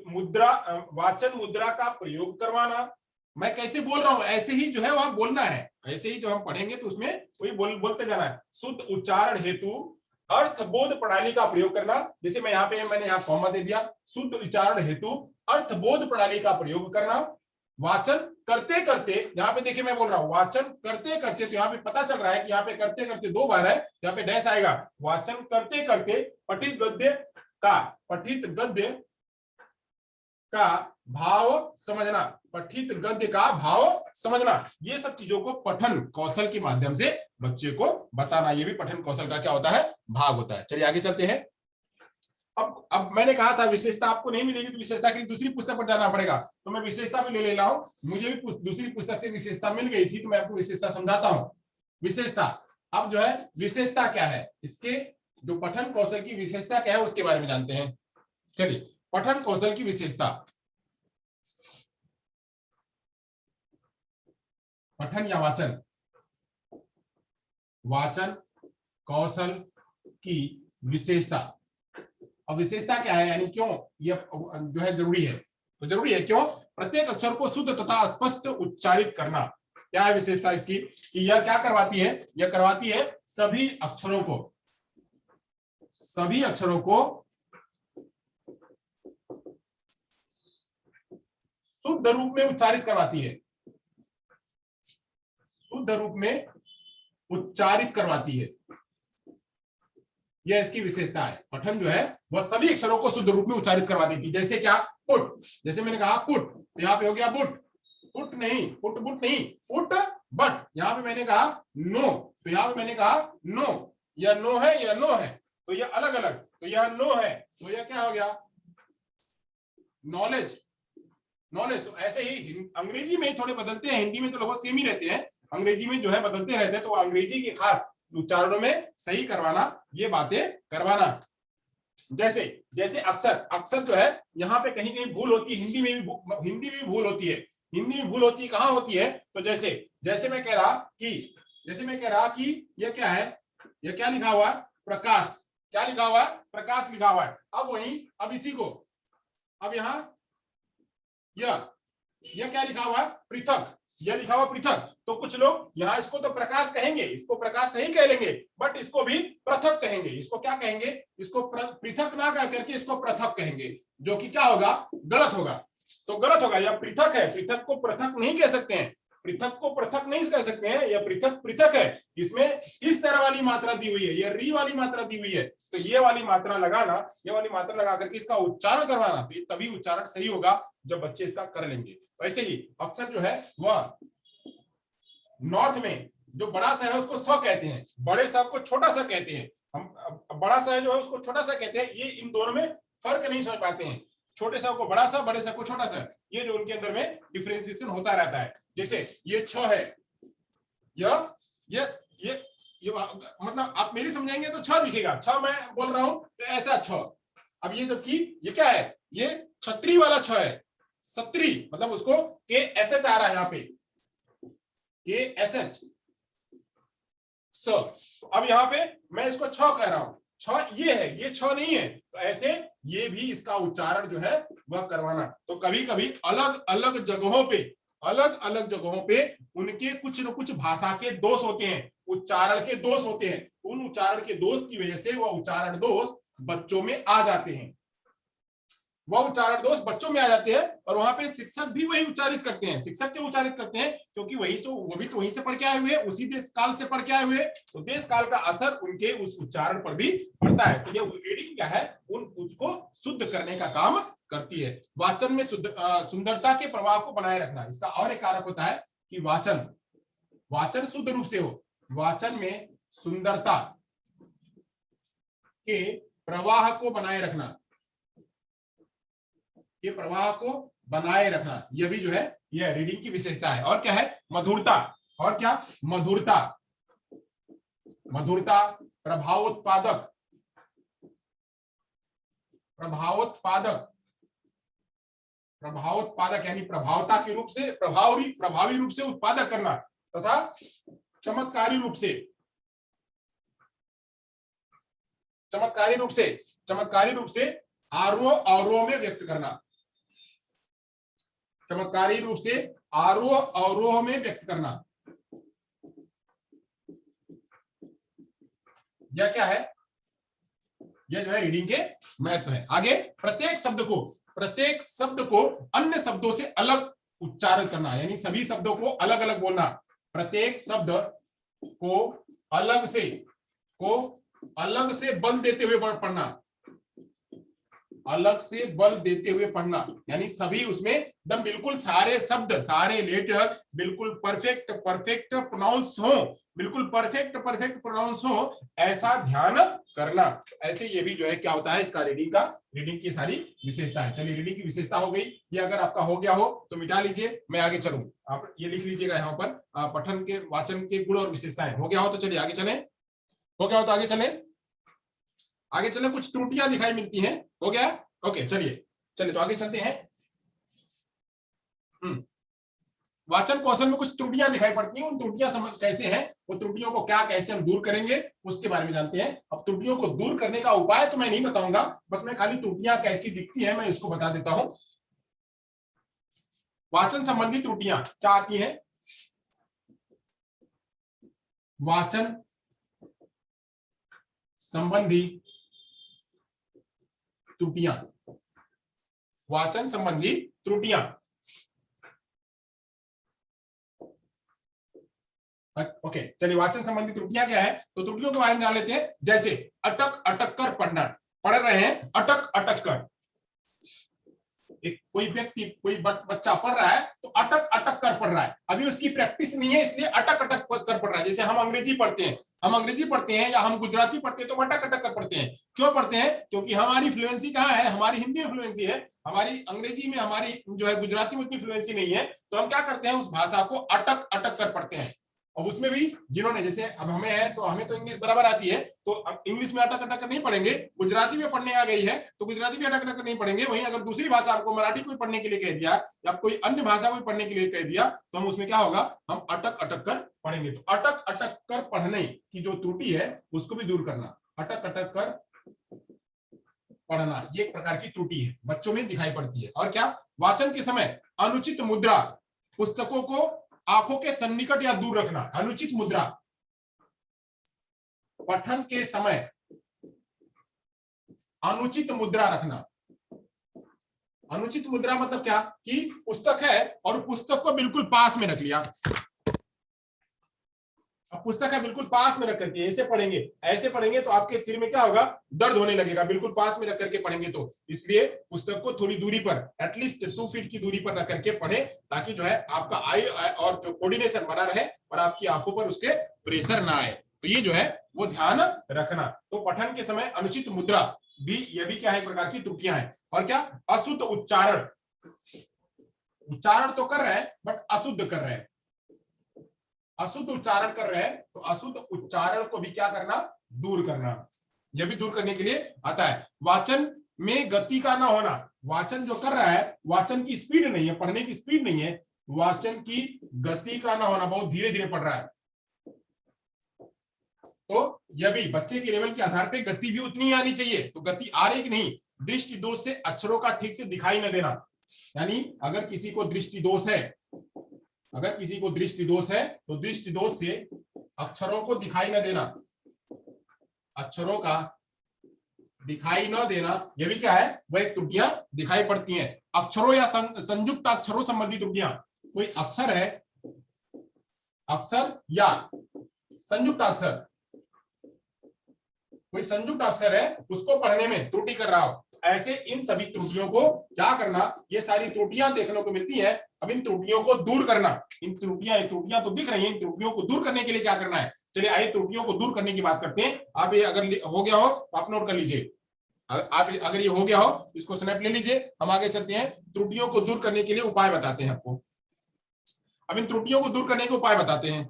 मुद्रा, वाचन मुद्रा का प्रयोग करवाना। मैं कैसे बोल रहा हूं ऐसे ही जो है वहां बोलना है, ऐसे ही जो हम पढ़ेंगे तो उसमें वही बोलते जाना है। शुद्ध उच्चारण हेतु अर्थबोध प्रणाली का प्रयोग करना, जैसे मैंने यहाँ कॉमा दे दिया, शुद्ध उच्चारण हेतु अर्थबोध प्रणाली का प्रयोग करना। वाचन करते करते, यहाँ पे देखिए मैं बोल रहा हूँ वाचन करते करते, तो यहाँ पे पता चल रहा है कि यहाँ पे करते करते दो बार है, यहाँ पे डैश आएगा। वाचन करते करते पठित गद्य का भाव समझना, पठित गद्य का भाव समझना, ये सब चीजों को पठन कौशल के माध्यम से बच्चे को बताना, ये भी पठन कौशल का क्या होता है, भाग होता है। चलिए आगे चलते हैं। अब मैंने कहा था विशेषता आपको नहीं मिलेगी, तो विशेषता के लिए दूसरी पुस्तक पर जाना पड़ेगा, तो मैं विशेषता भी ले रहा हूं। मुझे भी दूसरी पुस्तक से विशेषता मिल गई थी, तो मैं आपको विशेषता समझाता हूं। विशेषता, अब जो है विशेषता क्या है, इसके जो पठन कौशल की विशेषता क्या है उसके बारे में जानते हैं। चलिए, पठन कौशल की विशेषता, पठन या वाचन कौशल की विशेषता। अब विशेषता क्या है, यानी क्यों ये जो है जरूरी है, तो जरूरी है क्यों, प्रत्येक अक्षर को शुद्ध तथा स्पष्ट उच्चारित करना। क्या है विशेषता इसकी, कि यह क्या करवाती है, यह करवाती है सभी अक्षरों को शुद्ध रूप में उच्चारित करवाती है, शुद्ध रूप में उच्चारित करवाती है। यह इसकी विशेषता है। पठन जो है वह सभी अक्षरों को शुद्ध रूप में उच्चारित करवा देती है। जैसे क्या, पुट, जैसे मैंने कहा पुट, तो यहाँ पे हो गया बुट, पुट नहीं, पुट बुट नहीं, पुट बट। यहाँ पे मैंने कहा नो, तो यहाँ पे मैंने कहा नो, यह नो है, यह नो है, तो यह अलग अलग, तो यह नो है, तो यह क्या हो गया, नॉलेज। तो ऐसे ही अंग्रेजी में थोड़े बदलते हैं, हिंदी में तो लगभग सेम ही रहते हैं, अंग्रेजी में जो है बदलते रहते हैं, तो अंग्रेजी के खास उच्चारणों में सही करवाना, ये बातें करवाना। जैसे अक्सर जो है यहाँ पे कहीं कहीं भूल होती है, हिंदी में भी भूल होती है। हिंदी में भूल होती है, कहाँ होती है, तो जैसे मैं कह रहा कि यह क्या है, यह क्या लिखा हुआ है, प्रकाश, क्या लिखा हुआ है, प्रकाश लिखा हुआ है। अब इसी को, अब यहाँ यह क्या लिखा हुआ है, पृथक, यह लिखा हुआ पृथक, तो कुछ लोग यहाँ इसको तो प्रकाश कहेंगे, इसको प्रकाश सही कह लेंगे, बट इसको भी पृथक कहेंगे। इसको क्या कहेंगे, इसको पृथक ना कह करके इसको पृथक कहेंगे, जो कि क्या होगा, गलत होगा। तो गलत होगा, यह पृथक है, पृथक को पृथक नहीं कह सकते हैं, पृथक को पृथक नहीं कह सकते हैं, यह पृथक है। इसमें इस तरह वाली मात्रा दी हुई है, यह री वाली मात्रा दी हुई है, तो ये वाली मात्रा लगाना, ये वाली मात्रा लगा करके इसका उच्चारण करवाना, तो तभी उच्चारण सही होगा जब बच्चे इसका कर लेंगे। तो ऐसे ही अक्सर जो है वह नॉर्थ में जो बड़ा सा है उसको स्व कहते हैं, बड़े सा को छोटा सा कहते हैं। हम बड़ा सा है जो है उसको छोटा सा कहते हैं, ये इन दोनों में फर्क नहीं समझ पाते हैं, छोटे सा को बड़ा सा, बड़े सा को छोटा सा, ये जो उनके अंदर में डिफरेंशिएशन होता रहता है। जैसे ये छ है, ये मतलब आप मेरी समझेंगे तो छ दिखेगा, छ मैं बोल रहा हूं तो ऐसा छ। अब ये जो की ये क्या है, ये छतरी वाला छ है, सत्री मतलब उसको के एस एच आ रहा है, यहाँ पे के एस एच, स। अब यहाँ पे मैं इसको छ कह रहा हूं, छ ये है, ये छ नहीं है, तो ऐसे ये भी इसका उच्चारण जो है वह करवाना। तो कभी कभी अलग अलग जगहों पे उनके कुछ न कुछ भाषा के दोष होते हैं, उच्चारण के दोष होते हैं। उन उच्चारण के दोष की वजह से वह उच्चारण दोष बच्चों में आ जाते हैं, वह उच्चारण दोष बच्चों में आ जाते हैं। और वहां पे शिक्षक भी वही उच्चारित करते हैं। शिक्षक क्यों उच्चारित करते हैं? क्योंकि वही तो, वो भी तो वहीं से पढ़ के आए हुए, उसी देश काल से पढ़ के आए हुए, तो देश काल का असर उनके उस उच्चारण पर भी पड़ता है। तो ये रीडिंग क्या है, उन उसको शुद्ध करने का काम करती है। वाचन में सुंदरता के प्रभाव को बनाए रखना, इसका और एक कारक होता है कि वाचन शुद्ध रूप से हो। वाचन में सुंदरता के प्रवाह को बनाए रखना, ये प्रवाह को बनाए रखना, यह भी जो है यह रीडिंग की विशेषता है। और क्या है? मधुरता। और क्या? मधुरता। मधुरता, प्रभावोत्पादक, प्रभावोत्पादक यानी प्रभावता के रूप से, प्रभावी रूप से उत्पादक करना, तथा चमत्कारी रूप से आरोह अवरोह में व्यक्त करना, चमत्कारी रूप से आरोह अवरोह में व्यक्त करना। यह क्या है? यह जो है रीडिंग के महत्व है। आगे, प्रत्येक शब्द को अन्य शब्दों से अलग उच्चारण करना, यानी सभी शब्दों को अलग अलग बोलना। प्रत्येक शब्द को अलग से बल देते हुए पढ़ना, अलग से बल देते हुए पढ़ना, यानी सभी उसमें एकदम बिल्कुल सारे शब्द, सारे लेटर बिल्कुल परफेक्ट प्रोनाउंस हो, बिल्कुल परफेक्ट प्रोनाउंस हो, ऐसा ध्यान करना। ऐसे ये भी जो है क्या होता है, इसका रीडिंग की सारी विशेषता है। चलिए, रीडिंग की विशेषता हो गई। ये अगर आपका हो गया हो तो मिटा लीजिए, मैं आगे चलूं। आप ये लिख लीजिएगा यहाँ पर, पठन के वाचन के गुण और विशेषताएं। हो गया हो तो चलिए आगे चले, हो गया हो तो आगे चले, कुछ त्रुटियां दिखाई मिलती हैं। हो गया? ओके, चलिए तो आगे चलते हैं। वाचन कौशल में कुछ त्रुटियां दिखाई पड़ती हैं, उन त्रुटियां समझ कैसे हैं, वो त्रुटियों को कैसे हम दूर करेंगे उसके बारे में जानते हैं। अब त्रुटियों को दूर करने का उपाय तो मैं नहीं बताऊंगा, बस मैं खाली त्रुटियां कैसी दिखती है मैं इसको बता देता हूं। वाचन संबंधी त्रुटियां क्या आती हैं? वाचन संबंधी त्रुटियां, वाचन संबंधी त्रुटियां। ओके, चलिए, वाचन संबंधी त्रुटियां क्या है, तो त्रुटियों के बारे में जान लेते हैं। जैसे अटक अटक कर पढ़ना, पढ़ रहे हैं अटक अटक कर। एक कोई व्यक्ति, कोई बच्चा पढ़ रहा है तो अटक अटक कर पढ़ रहा है, अभी उसकी प्रैक्टिस नहीं है, इसलिए अटक अटक कर पढ़ रहा है। जैसे हम अंग्रेजी पढ़ते हैं, या हम गुजराती पढ़ते हैं तो अटक अटक कर पढ़ते हैं। क्यों पढ़ते हैं? क्योंकि हमारी फ्लुएंसी कहाँ है? हमारी हिंदी में फ्लुएंसी है, हमारी अंग्रेजी में, हमारी जो है गुजराती में उतनी फ्लुएंसी नहीं है। तो हम क्या करते हैं, उस भाषा को अटक अटक कर पढ़ते हैं। और उसमें भी जिन्होंने, जैसे अब हमें है तो हमें तो इंग्लिश बराबर आती है, तो अब इंग्लिश में अटक अटक नहीं पढ़ेंगे। गुजराती में पढ़ने आ गई है तो गुजराती में अटक अटक नहीं पढ़ेंगे। वहीं अगर दूसरी भाषा आपको मराठी कोई पढ़ने के लिए कह दिया या कोई अन्य भाषा कोई पढ़ने के लिए कह दिया, तो हम उसमें क्या होगा, हम अटक अटक कर पढ़ेंगे। तो अटक अटक कर पढ़ने की जो त्रुटि है उसको भी दूर करना, अटक अटक कर पढ़ना, ये एक प्रकार की त्रुटि है, बच्चों में दिखाई पड़ती है। और क्या? वाचन के समय अनुचित मुद्रा, पुस्तकों को आंखों के सन्निकट या दूर रखना, अनुचित मुद्रा। पठन के समय अनुचित मुद्रा रखना। अनुचित मुद्रा मतलब क्या, कि पुस्तक है और पुस्तक को बिल्कुल पास में रख लिया। अब पुस्तक है, बिल्कुल पास में रख करके ऐसे पढ़ेंगे तो आपके सिर में क्या होगा, दर्द होने लगेगा, बिल्कुल पास में रख करके पढ़ेंगे तो। इसलिए पुस्तक को थोड़ी दूरी पर, एटलीस्ट 2 फीट की दूरी पर रख करके पढ़े, ताकि जो है आपका आई और जो कोऑर्डिनेशन बना रहे और आपकी आंखों पर उसके प्रेशर ना आए। तो ये जो है वो ध्यान रखना। तो पठन के समय अनुचित मुद्रा भी, ये भी क्या है, एक प्रकार की त्रुटियां हैं। और क्या? अशुद्ध उच्चारण, उच्चारण तो कर रहे हैं बट अशुद्ध कर रहे हैं, अशुद्ध उच्चारण कर रहे हैं, तो अशुद्ध उच्चारण को भी क्या करना, दूर करना। यह भी दूर करने के लिए आता है। वाचन में गति का ना होना, वाचन जो कर रहा है, वाचन की स्पीड नहीं है, पढ़ने की स्पीड नहीं है, वाचन की गति का ना होना, बहुत धीरे धीरे पढ़ रहा है, तो यह भी बच्चे के लेवल के आधार पे गति भी उतनी ही आनी चाहिए। तो गति आ रही कि नहीं, दृष्टि दोष से अक्षरों का ठीक से दिखाई न देना, यानी अगर किसी को दृष्टि दोष है, अगर किसी को दृष्टि दोष है तो दृष्टि दोष से अक्षरों को दिखाई न देना, अक्षरों का दिखाई न देना, यह भी क्या है, वह एक त्रुटियां दिखाई पड़ती हैं। अक्षरों या संयुक्त अक्षरों संबंधी त्रुटियां, कोई अक्षर है, अक्षर या संयुक्त अक्षर, कोई संयुक्त अक्षर है उसको पढ़ने में त्रुटि कर रहा हो, ऐसे इन सभी त्रुटियों को क्या करना, ये सारी त्रुटियां देखने को मिलती है। अब इन त्रुटियों को दूर करना, इन त्रुटियां तो दिख रही हैं, इन त्रुटियों को दूर करने के लिए क्या करना है, चलिए आइए त्रुटियों को दूर करने की बात करते हैं। आप ये अगर हो गया हो तो आप नोट कर लीजिए, आप अगर ये हो गया हो इसको स्नैप ले लीजिए। हम आगे चलते हैं, त्रुटियों को दूर करने के लिए उपाय बताते हैं आपको। अब इन त्रुटियों को दूर करने के उपाय बताते हैं,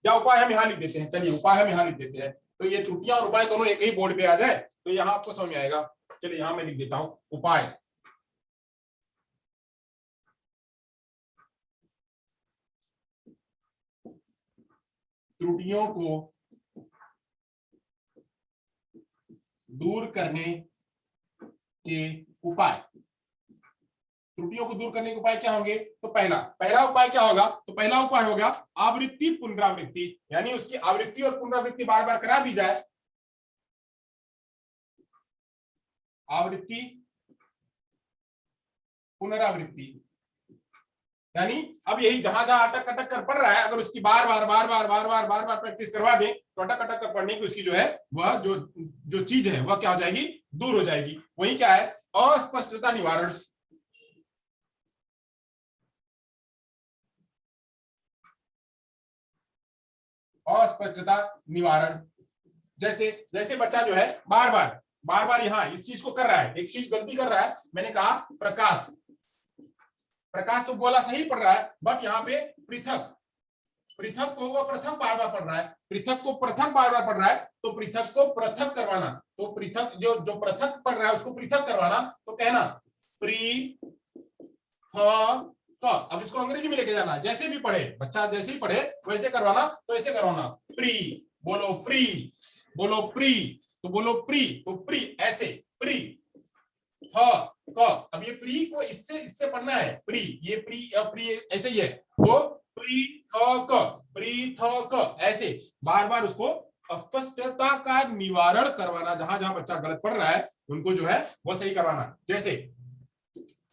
क्या उपाय हम यहाँ लिख देते हैं, चलिए उपाय हम यहाँ लिख देते हैं, तो ये त्रुटियां और उपाय दोनों एक ही बोर्ड पे आ जाए तो यहाँ आपको समझ में आएगा। चलिए यहाँ मैं लिख देता हूं उपाय। त्रुटियों को दूर करने के उपाय, त्रुटियों को दूर करने के उपाय क्या होंगे, तो पहला उपाय क्या होगा, तो पहला उपाय होगा आवृत्ति पुनरावृत्ति, यानी उसकी आवृत्ति और पुनरावृत्ति बार बार करा दी जाए। आवृत्ति पुनरावृत्ति, यानी अब यही जहां जहां अटक अटक कर पढ़ रहा है, अगर उसकी बार बार प्रैक्टिस करवा दें तो अटक अटक कर पढ़ने की उसकी जो है वह जो चीज है वह क्या हो जाएगी, दूर हो जाएगी। वही क्या है, अस्पष्टता निवारण, अस्पष्टता निवारण। जैसे जैसे बच्चा जो है बार बार यहाँ इस चीज को कर रहा है, एक चीज गलती कर रहा है, मैंने कहा प्रकाश, प्रकाश तो बोला सही पढ़ रहा है, बट यहाँ पे पृथक, पृथक को वो प्रथम बार बार पढ़ रहा है, पृथक को प्रथम बार बार पढ़ रहा है, तो पृथक को पृथक करवाना, तो पृथक जो पृथक पढ़ रहा है उसको पृथक करवाना, तो कहना अब इसको अंग्रेजी में लेके जाना, जैसे भी पढ़े बच्चा, जैसे ही पढ़े वैसे करवाना, तो ऐसे करवाना प्री, बोलो प्री, बोलो प्री, तो बोलो प्री, तो प्री ऐसे प्री क, अब ये प्री को इससे पढ़ना है, प्री, ये प्री ऐसे ही है, तो प्री क, प्री क ऐसे बार बार उसको अस्पष्टता का निवारण करवाना, जहां जहां बच्चा गलत पढ़ रहा है उनको जो है वो सही करवाना। जैसे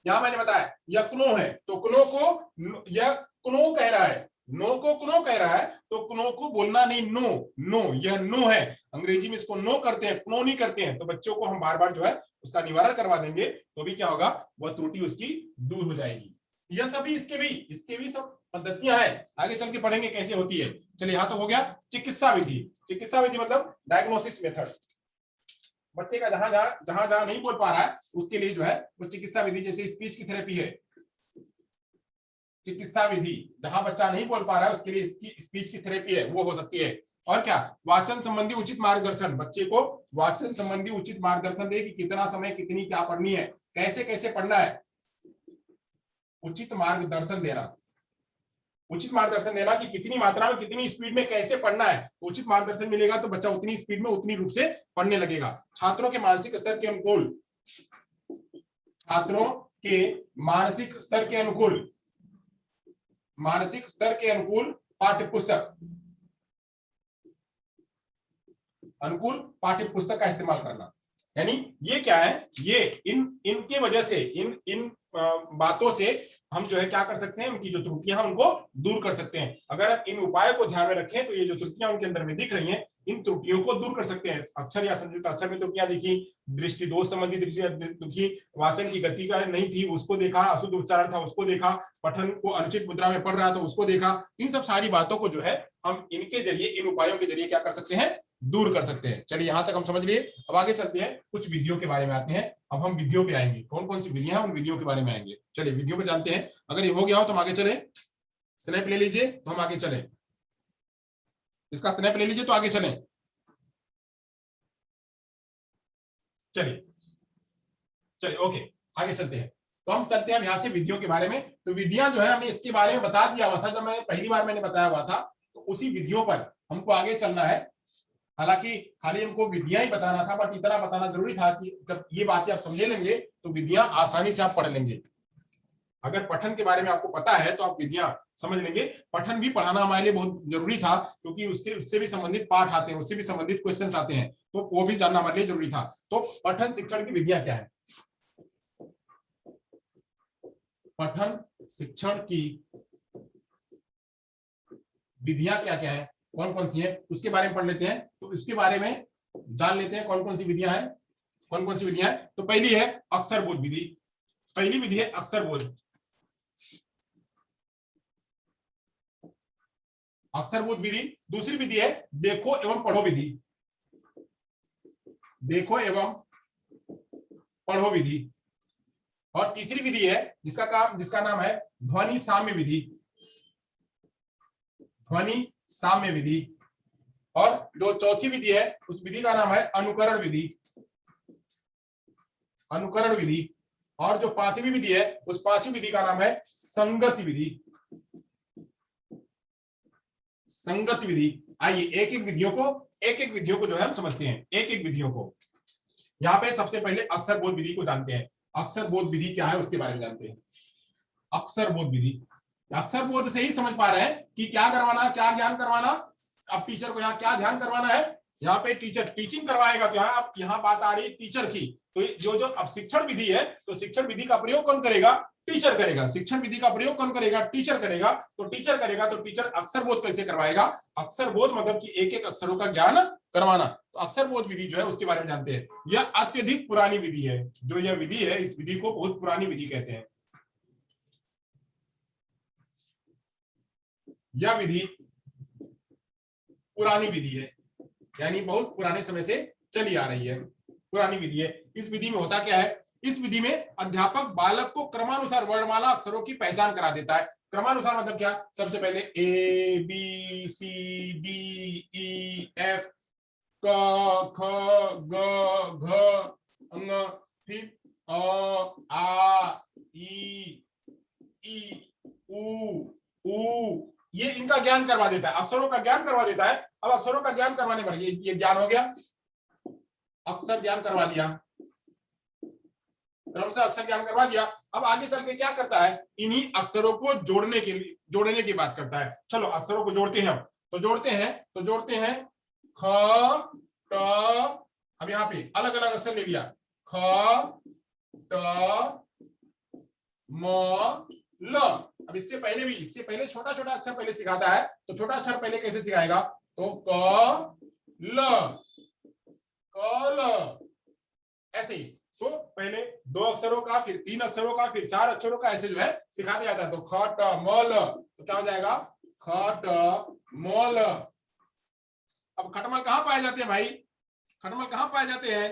यहां मैंने बताया यह क्नो है, तो क्नो को यह क्नो कह रहा है, नो को क्नो कह रहा है, तो क्नो को बोलना नहीं, नो, नो, यह नो है, अंग्रेजी में इसको नो करते हैं, क्नो नहीं करते हैं। तो बच्चों को हम बार बार जो है उसका निवारण करवा देंगे तो भी क्या होगा, वह त्रुटि उसकी दूर हो जाएगी। यह सभी इसके भी सब पद्धतियां हैं, आगे चल के पढ़ेंगे कैसे होती है। चलिए यहाँ तो हो गया चिकित्सा विधि, चिकित्सा विधि मतलब डायग्नोसिस मेथड, बच्चे का जहां जहां नहीं बोल पा रहा है उसके लिए जो है वो चिकित्सा विधि, जैसे स्पीच की थेरेपी है, चिकित्सा विधि, जहां बच्चा नहीं बोल पा रहा है उसके लिए इसकी स्पीच की थेरेपी है, वो हो सकती है। और क्या, वाचन संबंधी उचित मार्गदर्शन, बच्चे को वाचन संबंधी उचित मार्गदर्शन दे कि कितना समय कितनी क्या पढ़नी है, कैसे कैसे पढ़ना है, उचित मार्गदर्शन देना, उचित मार्गदर्शन देना कि कितनी मात्रा में कितनी स्पीड में कैसे पढ़ना है, उचित मार्गदर्शन मिलेगा तो बच्चा उतनी स्पीड में उतनी रूप से पढ़ने लगेगा। छात्रों के मानसिक स्तर के अनुकूल, छात्रों के मानसिक स्तर के अनुकूल, मानसिक स्तर के अनुकूल पाठ्यपुस्तक, अनुकूल पाठ्यपुस्तक का इस्तेमाल करना। यानी ये क्या है, ये इनकी वजह से इन बातों से हम जो है क्या कर सकते हैं, उनकी जो त्रुटियां हैं उनको दूर कर सकते हैं। अगर आप इन उपायों को ध्यान में रखें तो ये जो त्रुटियां उनके अंदर में दिख रही हैं, इन त्रुटियों को दूर कर सकते हैं। अक्षर या संयुक्त अक्षर में त्रुटियां दिखी, दृष्टि दोष संबंधी दिखी, वाचन की गति का नहीं थी उसको देखा, अशुद्ध उच्चारण था उसको देखा, पठन को अनुचित मुद्रा में पढ़ रहा था उसको देखा, इन सब सारी बातों को जो है हम इनके जरिए, इन उपायों के जरिए क्या कर सकते हैं, दूर कर सकते हैं। चलिए यहां तक हम समझ लिए, अब आगे चलते हैं, कुछ विधियों के बारे में आते हैं। अब हम विधियों पे आएंगे, कौन कौन सी विधियां हैं उन विधियों के बारे में आएंगे। चलिए विधियों पे जानते हैं, अगर ये हो गया हो तो हम आगे चले, स्नैप ले लीजिए तो हम आगे चले, इसका स्नैप ले लीजिए तो आगे चलें। चलिए ओके, आगे चलते हैं। तो हम चलते हैं यहाँ से विधियों के बारे में। तो विधियां जो है हमें इसके बारे में बता दिया हुआ था, जब मैं पहली बार मैंने बताया हुआ था, तो उसी विधियों पर हमको आगे चलना है। हालांकि खाली हमको विधियां ही बताना था, बट इतना बताना जरूरी था कि जब ये बातें आप समझ लेंगे तो विधियां आसानी से आप पढ़ लेंगे। अगर पठन के बारे में आपको पता है तो आप विधियां समझ लेंगे। पठन भी पढ़ाना हमारे लिए बहुत जरूरी था, क्योंकि उससे भी संबंधित पाठ आते हैं, उससे भी संबंधित क्वेश्चंस आते हैं, तो वो भी जानना हमारे लिए जरूरी था। तो पठन शिक्षण की विधियां क्या है? पठन शिक्षण की विधियां क्या क्या है, कौन कौन सी है, उसके बारे में पढ़ लेते हैं। तो इसके बारे में जान लेते हैं कौन कौन सी विधियां हैं। कौन कौन सी विधियां हैं? तो पहली है अक्षर बोध विधि। पहली विधि है अक्षर बोध। अक्षर बोध विधि। दूसरी विधि है देखो एवं पढ़ो विधि। देखो एवं पढ़ो विधि। और तीसरी विधि है जिसका नाम है ध्वनि साम्य विधि। ध्वनि साम्य विधि। और जो चौथी विधि है उस विधि का नाम है अनुकरण विधि। अनुकरण विधि। और जो पांचवी विधि है उस पांचवी विधि का नाम है संगति विधि। संगति विधि। आइए एक एक विधियों को जो है हम समझते हैं, एक एक विधियों को। यहाँ पे सबसे पहले अक्षर बोध विधि को जानते हैं। अक्षर बोध विधि क्या है उसके बारे में जानते हैं। अक्षर बोध विधि, अक्षर बोध से ही समझ पा रहे हैं कि क्या करवाना, क्या ज्ञान करवाना। अब टीचर को यहाँ क्या ध्यान करवाना है, यहाँ पे टीचर टीचिंग करवाएगा, तो यहाँ बात आ रही है टीचर की। तो जो अब शिक्षण विधि है, तो शिक्षण विधि का प्रयोग कौन करेगा? टीचर करेगा। शिक्षण विधि का प्रयोग कौन करेगा? टीचर करेगा। तो टीचर करेगा तो टीचर अक्षर बोध कैसे करवाएगा? अक्षर बोध मतलब कि एक एक अक्षरों का ज्ञान करवाना। तो अक्षर बोध विधि जो है उसके बारे में जानते हैं। यह अत्यधिक पुरानी विधि है। जो यह विधि है, इस विधि को बहुत पुरानी विधि कहते हैं। यह विधि पुरानी विधि है, यानी बहुत पुराने समय से चली आ रही है, पुरानी विधि है। इस विधि में होता क्या है? इस विधि में अध्यापक बालक को क्रमानुसार वर्णमाला अक्षरों की पहचान करा देता है। क्रमानुसार मतलब क्या? सबसे पहले A B C D E F क ख ग घ ङ, फिर अ आ ई उ, ये इनका ज्ञान करवा देता है, अक्षरों का ज्ञान करवा देता है। अब अक्षरों का ज्ञान करवाने पर ये ज्ञान हो गया, अक्षर ज्ञान करवा दिया, क्रम से अक्षर ज्ञान करवा दिया। अब आगे चल के क्या करता है? इन्हीं अक्षरों को जोड़ने की बात करता है। चलो अक्षरों को जोड़ते हैं। तो जोड़ते हैं ख ट। अब यहाँ पे अलग अलग अक्षर ले लिया, ख ट म ल। अब इससे पहले छोटा छोटा अक्षर पहले सिखाता है। तो छोटा अक्षर पहले कैसे सिखाएगा? तो क ल ऐसे ही। तो पहले दो अक्षरों का, फिर तीन अक्षरों का, फिर चार अक्षरों का, ऐसे जो है सिखा दिया जाता है। तो ख ट म ल, तो क्या हो जाएगा? ख ट म ल। अब खटमल कहाँ पाए जाते हैं भाई? खटमल कहाँ पाए जाते हैं?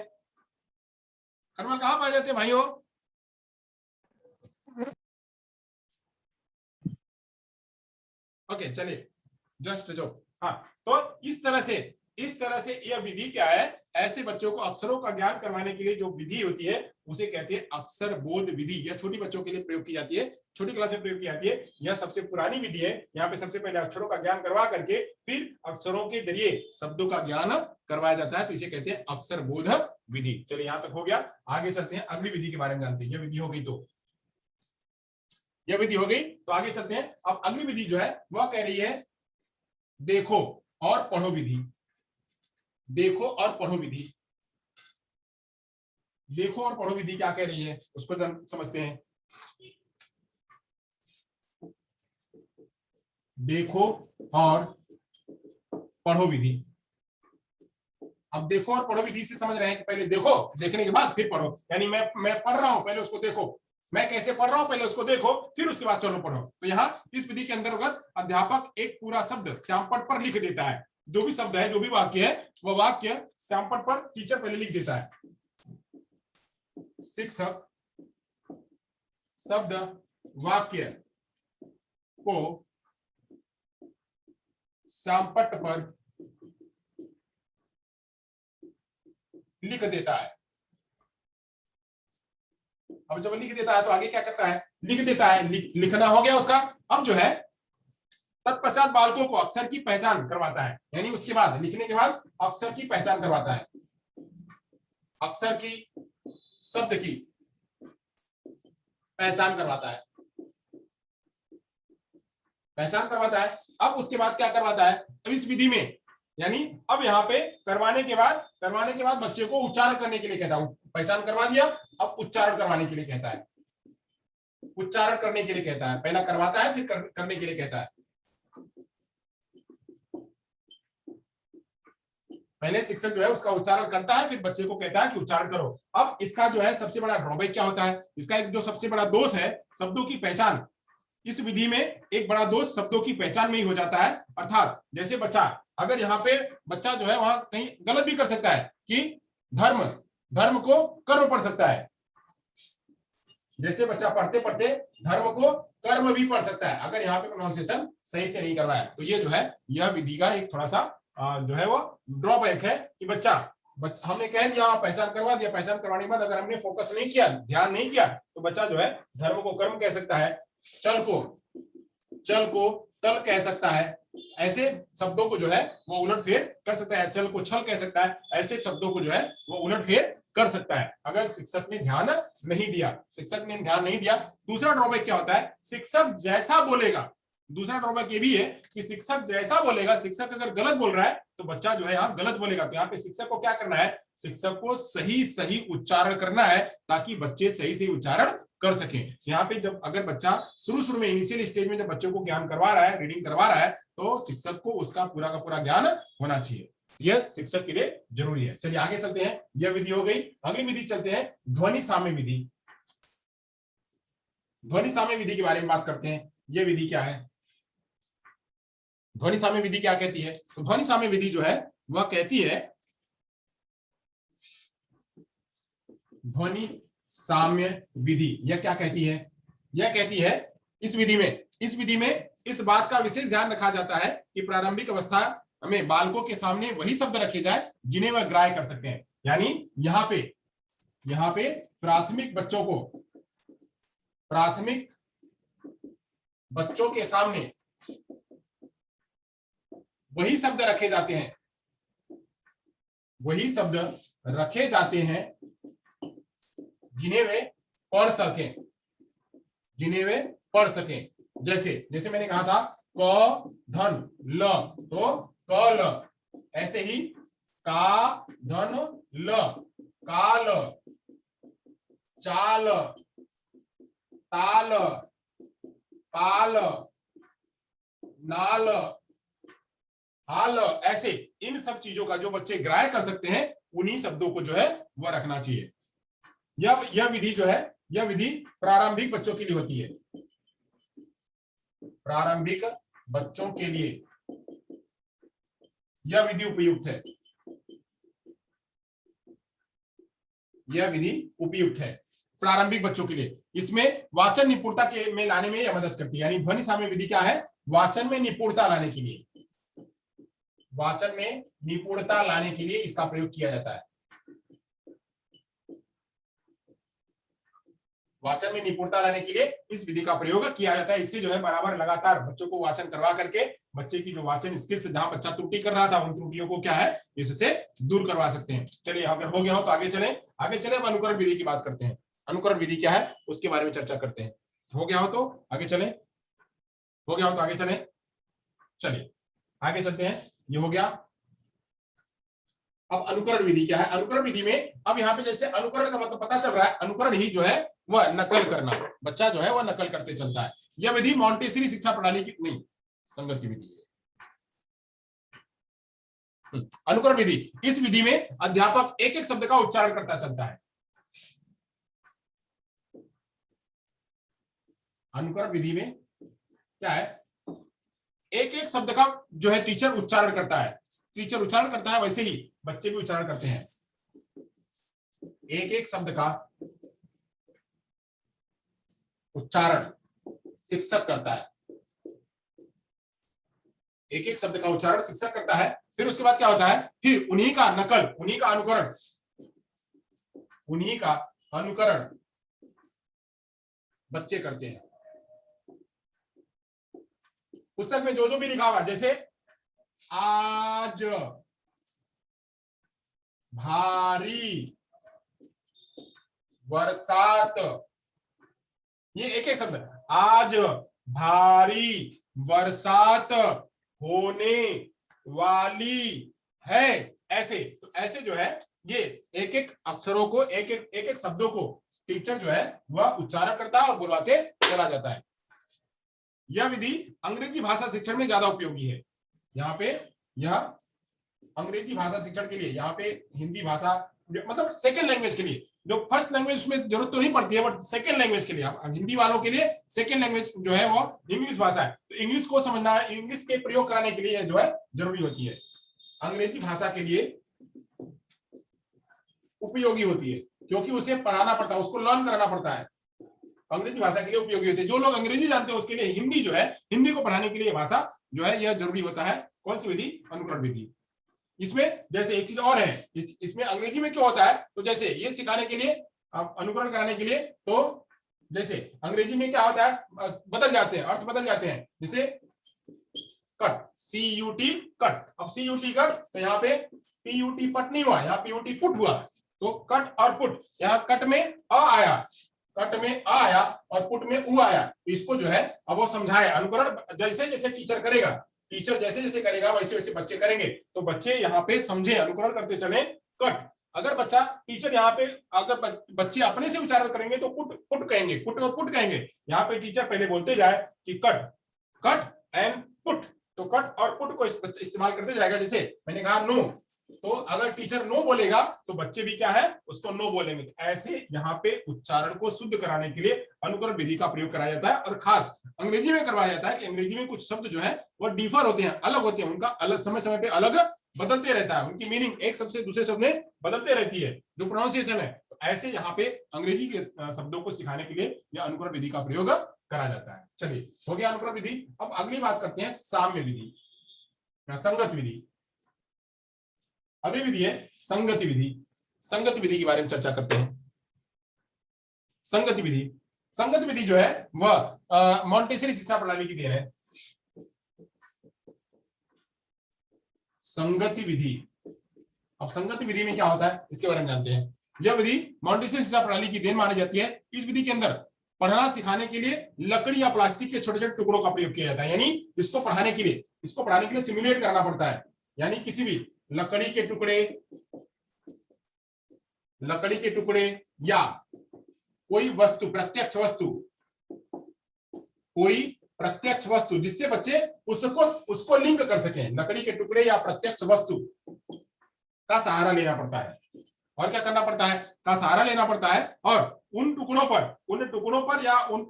खटमल कहाँ पाए जाते हैं भाइयों? ओके चलिए, जस्ट जो हाँ। तो इस तरह से यह विधि क्या है? ऐसे बच्चों को अक्षरों का ज्ञान करवाने के लिए जो विधि होती है उसे कहते हैं अक्षर बोध विधि। यह छोटी बच्चों के लिए प्रयोग की जाती है, छोटी क्लास में प्रयोग की जाती है। यह सबसे पुरानी विधि है। यहाँ पे सबसे पहले अक्षरों का ज्ञान करवा करके फिर अक्षरों के जरिए शब्दों का ज्ञान करवाया जाता है। तो इसे कहते हैं अक्षर बोध विधि। चलिए यहाँ तक हो गया, आगे चलते हैं, अगली विधि के बारे में जानते हैं। यह विधि हो गई, यह विधि हो गई, तो आगे चलते हैं। अब अगली विधि जो है वह कह रही है देखो और पढ़ो विधि। देखो और पढ़ो विधि। देखो और पढ़ो विधि क्या कह रही है उसको समझते हैं। देखो और पढ़ो विधि। अब देखो और पढ़ो विधि से समझ रहे हैं कि पहले देखो, देखने के बाद फिर पढ़ो। यानी मैं पढ़ रहा हूं, पहले उसको देखो। मैं कैसे पढ़ रहा हूं, पहले उसको देखो, फिर उसके बाद चलो पढ़ो। तो यहाँ इस विधि के अंतर्गत अध्यापक एक पूरा शब्द श्यामपट्ट पर लिख देता है। जो भी शब्द है, जो भी वाक्य है, वह वाक्य श्यामपट्ट पर टीचर पहले लिख देता है। शिक्षक शब्द वाक्य को श्यामपट्ट पर लिख देता है। अब जब लिख देता है तो आगे क्या करता है? लिख देता है, लिखना हो गया उसका। अब जो है तत्पश्चात बालकों को अक्षर की पहचान करवाता है, यानी उसके बाद लिखने के बाद अक्षर की पहचान करवाता है, अक्षर की, शब्द की पहचान करवाता है, पहचान करवाता है। अब उसके बाद क्या करवाता है, अब इस विधि में, यानी अब यहाँ पे करवाने के बाद बच्चे को उच्चारण करने के लिए कहता है, पहचान करवा दिया, अब उच्चारण करवाने के लिए कहता है, उच्चारण करने के लिए कहता है, पहला करवाता है फिर करने के लिए कहता है। पहले शिक्षक जो है उसका उच्चारण करता है, फिर बच्चे को कहता है कि उच्चारण करो। अब इसका जो है सबसे बड़ा ड्रॉबैक क्या होता है, इसका एक जो सबसे बड़ा दोष है, शब्दों की पहचान। इस विधि में एक बड़ा दोष शब्दों की पहचान में ही हो जाता है, अर्थात जैसे बच्चा, अगर यहाँ पे बच्चा जो है वहां कहीं गलत भी कर सकता है कि धर्म को कर्म पढ़ सकता है, जैसे बच्चा पढ़ते पढ़ते धर्म को कर्म भी पढ़ सकता है, अगर यहाँ पे प्रोनाउंसिएशन सही से नहीं करवाया। तो ये जो है यह विधि का एक थोड़ा सा जो है वो ड्रॉबैक है कि बच्चा हमने कह दिया, पहचान करवा दिया, पहचान करवाने के बाद अगर हमने फोकस नहीं किया, ध्यान नहीं किया, तो बच्चा जो है धर्म को कर्म कह सकता है, चल को तल कह सकता है, ऐसे शब्दों को जो है वो उलटफेर कर सकता है, चल को छल कह सकता है, ऐसे शब्दों को जो है वो उलटफेर कर सकता है, अगर शिक्षक ने ध्यान नहीं दिया। दूसरा ड्रॉबैक क्या होता है, शिक्षक जैसा बोलेगा, दूसरा ड्रॉबैक ये भी है कि शिक्षक जैसा बोलेगा, शिक्षक अगर गलत बोल रहा है तो बच्चा जो है यहाँ गलत बोलेगा। तो यहाँ पे शिक्षक को क्या करना है, शिक्षक को सही उच्चारण करना है, ताकि बच्चे सही उच्चारण कर सके। यहाँ पे जब अगर बच्चा शुरू में इनिशियल स्टेज में जब बच्चों को ज्ञान करवा रहा है, रीडिंग करवा रहा है, तो शिक्षक को उसका पूरा का पूरा ज्ञान होना चाहिए, यह शिक्षक के लिए जरूरी है। चलिए आगे चलते हैं, यह विधि हो गई। अगली विधि चलते हैं, ध्वनि साम्य विधि। ध्वनि साम्य विधि के बारे में बात करते हैं। यह विधि क्या है, ध्वनि साम्य विधि क्या कहती है? तो ध्वनि साम्य विधि जो है वह कहती है, ध्वनि साम्य विधि यह क्या कहती है, यह कहती है इस विधि में इस बात का विशेष ध्यान रखा जाता है कि प्रारंभिक अवस्था में बालकों के सामने वही शब्द रखे जाए जिन्हें वह ग्राह्य कर सकते हैं। यानी यहाँ पे प्राथमिक बच्चों के सामने वही शब्द रखे जाते हैं जिन्हें वे पढ़ सकें, जैसे मैंने कहा था क धन ल, तो क ल, ऐसे ही का धन ल, काल, चाल, ताल, पाल, नाल, हाल, ऐसे इन सब चीजों का जो बच्चे ग्राह्य कर सकते हैं उन्हीं शब्दों को जो है वह रखना चाहिए। यह विधि जो है, यह विधि प्रारंभिक बच्चों के लिए होती है, प्रारंभिक बच्चों के लिए यह विधि उपयुक्त है, यह विधि उपयुक्त है प्रारंभिक बच्चों के लिए। इसमें वाचन निपुणता के में लाने में यह मदद करती है। यानी ध्वनि साम्य विधि क्या है, वाचन में निपुणता लाने के लिए, वाचन में निपुणता लाने के लिए इसका प्रयोग किया जाता है। वाचन में निपुणता लाने के लिए इस विधि का प्रयोग किया जाता है। इससे जो है बराबर लगातार बच्चों को वाचन करवा करके बच्चे की जो वाचन स्किल्स, जहां बच्चा त्रुटि कर रहा था उन त्रुटियों को क्या है इससे दूर करवा सकते हैं। चलिए अगर हो गया हो तो आगे चले अब अनुकरण विधि की बात करते हैं। अनुकरण विधि क्या है उसके बारे में चर्चा करते हैं। हो गया हो तो आगे चले, चलिए आगे चलते हैं। ये हो गया। अब अनुकरण विधि क्या है, अनुकरण विधि में अब यहाँ पे जैसे अनुकरण का मतलब पता चल रहा है, अनुकरण ही जो है वह नकल करना, बच्चा जो है वह नकल करते चलता है। यह विधि मॉन्टेसरी शिक्षा प्रणाली की नहीं, संगत की विधि है। अनुकरण विधि, इस विधि में अध्यापक एक एक शब्द का उच्चारण करता चलता है। अनुकरण विधि में क्या है, एक एक शब्द का जो है टीचर उच्चारण करता है, वैसे ही बच्चे भी उच्चारण करते हैं। एक एक शब्द का उच्चारण शिक्षक करता है, एक एक शब्द का उच्चारण शिक्षक करता है। फिर उसके बाद क्या होता है, फिर उन्हीं का नकल, उन्हीं का अनुकरण बच्चे करते हैं। पुस्तक में जो जो भी लिखा हुआ, जैसे आज भारी बरसात, ये एक एक शब्द, आज भारी बरसात होने वाली है, ऐसे। तो ऐसे जो है ये एक एक अक्षरों को, एक एक शब्दों को टीचर जो है वह उच्चारण करता है और बुलवाते चला जाता है। यह विधि अंग्रेजी भाषा शिक्षण में ज्यादा उपयोगी है। यहाँ पे यह अंग्रेजी भाषा शिक्षण के लिए, यहाँ पे हिंदी भाषा मतलब सेकंड लैंग्वेज के लिए, जो फर्स्ट लैंग्वेज में जरूरत तो नहीं पड़ती है, बट सेकंड लैंग्वेज के लिए, हिंदी वालों के लिए सेकंड लैंग्वेज जो है वो इंग्लिश भाषा है। तो इंग्लिश को समझना, इंग्लिश के प्रयोग कराने के लिए जो है जरूरी होती है। अंग्रेजी भाषा के लिए उपयोगी होती है क्योंकि उसे पढ़ाना पड़ता है, उसको लर्न कराना पड़ता है। अंग्रेजी भाषा के लिए उपयोगी होती है। जो लोग अंग्रेजी जानते हैं उसके लिए हिंदी जो है, हिंदी को पढ़ाने के लिए भाषा जो है यह जरूरी होता है। कौन सी विधि? अनुकरण विधि। इसमें जैसे एक चीज और है, इसमें अंग्रेजी में क्या होता है, तो जैसे ये सिखाने के लिए, अनुकरण कराने के लिए, तो जैसे अंग्रेजी में क्या होता है, बदल जाते हैं, अर्थ बदल जाते हैं। जैसे कट, CUT कट, अब CUT कट, तो यहाँ पे PUT पट नहीं हुआ, यहाँ PUT पुट हुआ। तो कट और पुट, यहाँ कट में अ आया, कट में आ आया और पुट में उ आया। तो इसको जो है अब वो समझाए, अनुकरण जैसे जैसे टीचर करेगा, टीचर जैसे जैसे करेगा वैसे वैसे बच्चे करेंगे। तो बच्चे यहाँ पे समझे, अनुकरण करते चले। कट, अगर बच्चा, टीचर यहाँ पे अगर बच्चे अपने से उच्चारण करेंगे तो पुट पुट कहेंगे, पुट और पुट कहेंगे। यहाँ पे टीचर पहले बोलते जाए कि कट, कट एंड पुट, तो कट और पुट को इस्तेमाल करते जाएगा। जैसे मैंने कहा नो, तो अगर टीचर नो बोलेगा तो बच्चे भी क्या है, उसको नो बोलेंगे। तो ऐसे यहाँ पे उच्चारण को शुद्ध कराने के लिए अनुकरण विधि का प्रयोग कराया जाता है। और खास अंग्रेजी में करवाया जाता है कि अंग्रेजी में कुछ शब्द जो है वो डिफर होते हैं, अलग होते हैं, उनका अलग समय समय पे अलग बदलते रहता है, उनकी मीनिंग एक शब्द से दूसरे शब्द में बदलते रहती है, जो प्रोनाउंसिएशन है। तो ऐसे यहाँ पे अंग्रेजी के शब्दों को सिखाने के लिए यह अनुकरण विधि का प्रयोग करा जाता है। चलिए, हो गया अनुकरण विधि। अब अगली बात करते हैं साम्य विधि, संगत विधि। अगली विधि है संगति विधि। संगति विधि के बारे में चर्चा करते हैं। संगति विधि, संगति विधि जो है वह मॉन्टेसरी शिक्षा प्रणाली की देन है। संगति विधि, अब संगति विधि में क्या होता है इसके बारे में जानते हैं। यह विधि मॉन्टेसरी शिक्षा प्रणाली की देन मानी जाती है। इस विधि के अंदर पढ़ना सिखाने के लिए लकड़ी या प्लास्टिक के छोटे छोटे टुकड़ों का प्रयोग किया जाता है। यानी इसको पढ़ाने के लिए सिमुलेट करना पड़ता है। यानी किसी भी लकड़ी के टुकड़े या कोई वस्तु, प्रत्यक्ष वस्तु जिससे बच्चे उसको लिंक कर सकें। लकड़ी के टुकड़े या प्रत्यक्ष वस्तु का सहारा लेना पड़ता है। और क्या करना पड़ता है? का सहारा लेना पड़ता है। और उन टुकड़ों पर या उन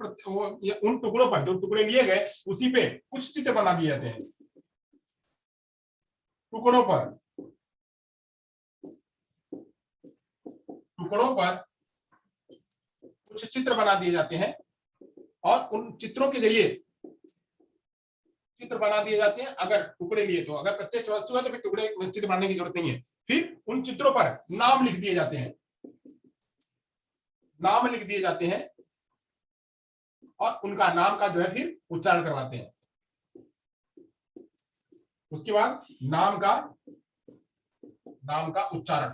टुकड़ों पर जो टुकड़े लिए गए उसी पे कुछ चित्र बना दिए जाते हैं। टुकड़ों पर कुछ चित्र बना दिए जाते हैं और उन चित्रों के जरिए चित्र बना दिए जाते हैं। अगर टुकड़े लिए तो, अगर प्रत्यक्ष वस्तु है तो फिर टुकड़े चित्र बनाने की जरूरत नहीं है। फिर उन चित्रों पर नाम लिख दिए जाते हैं, और उनका नाम का जो है फिर उच्चारण करवाते हैं। उसके बाद नाम का उच्चारण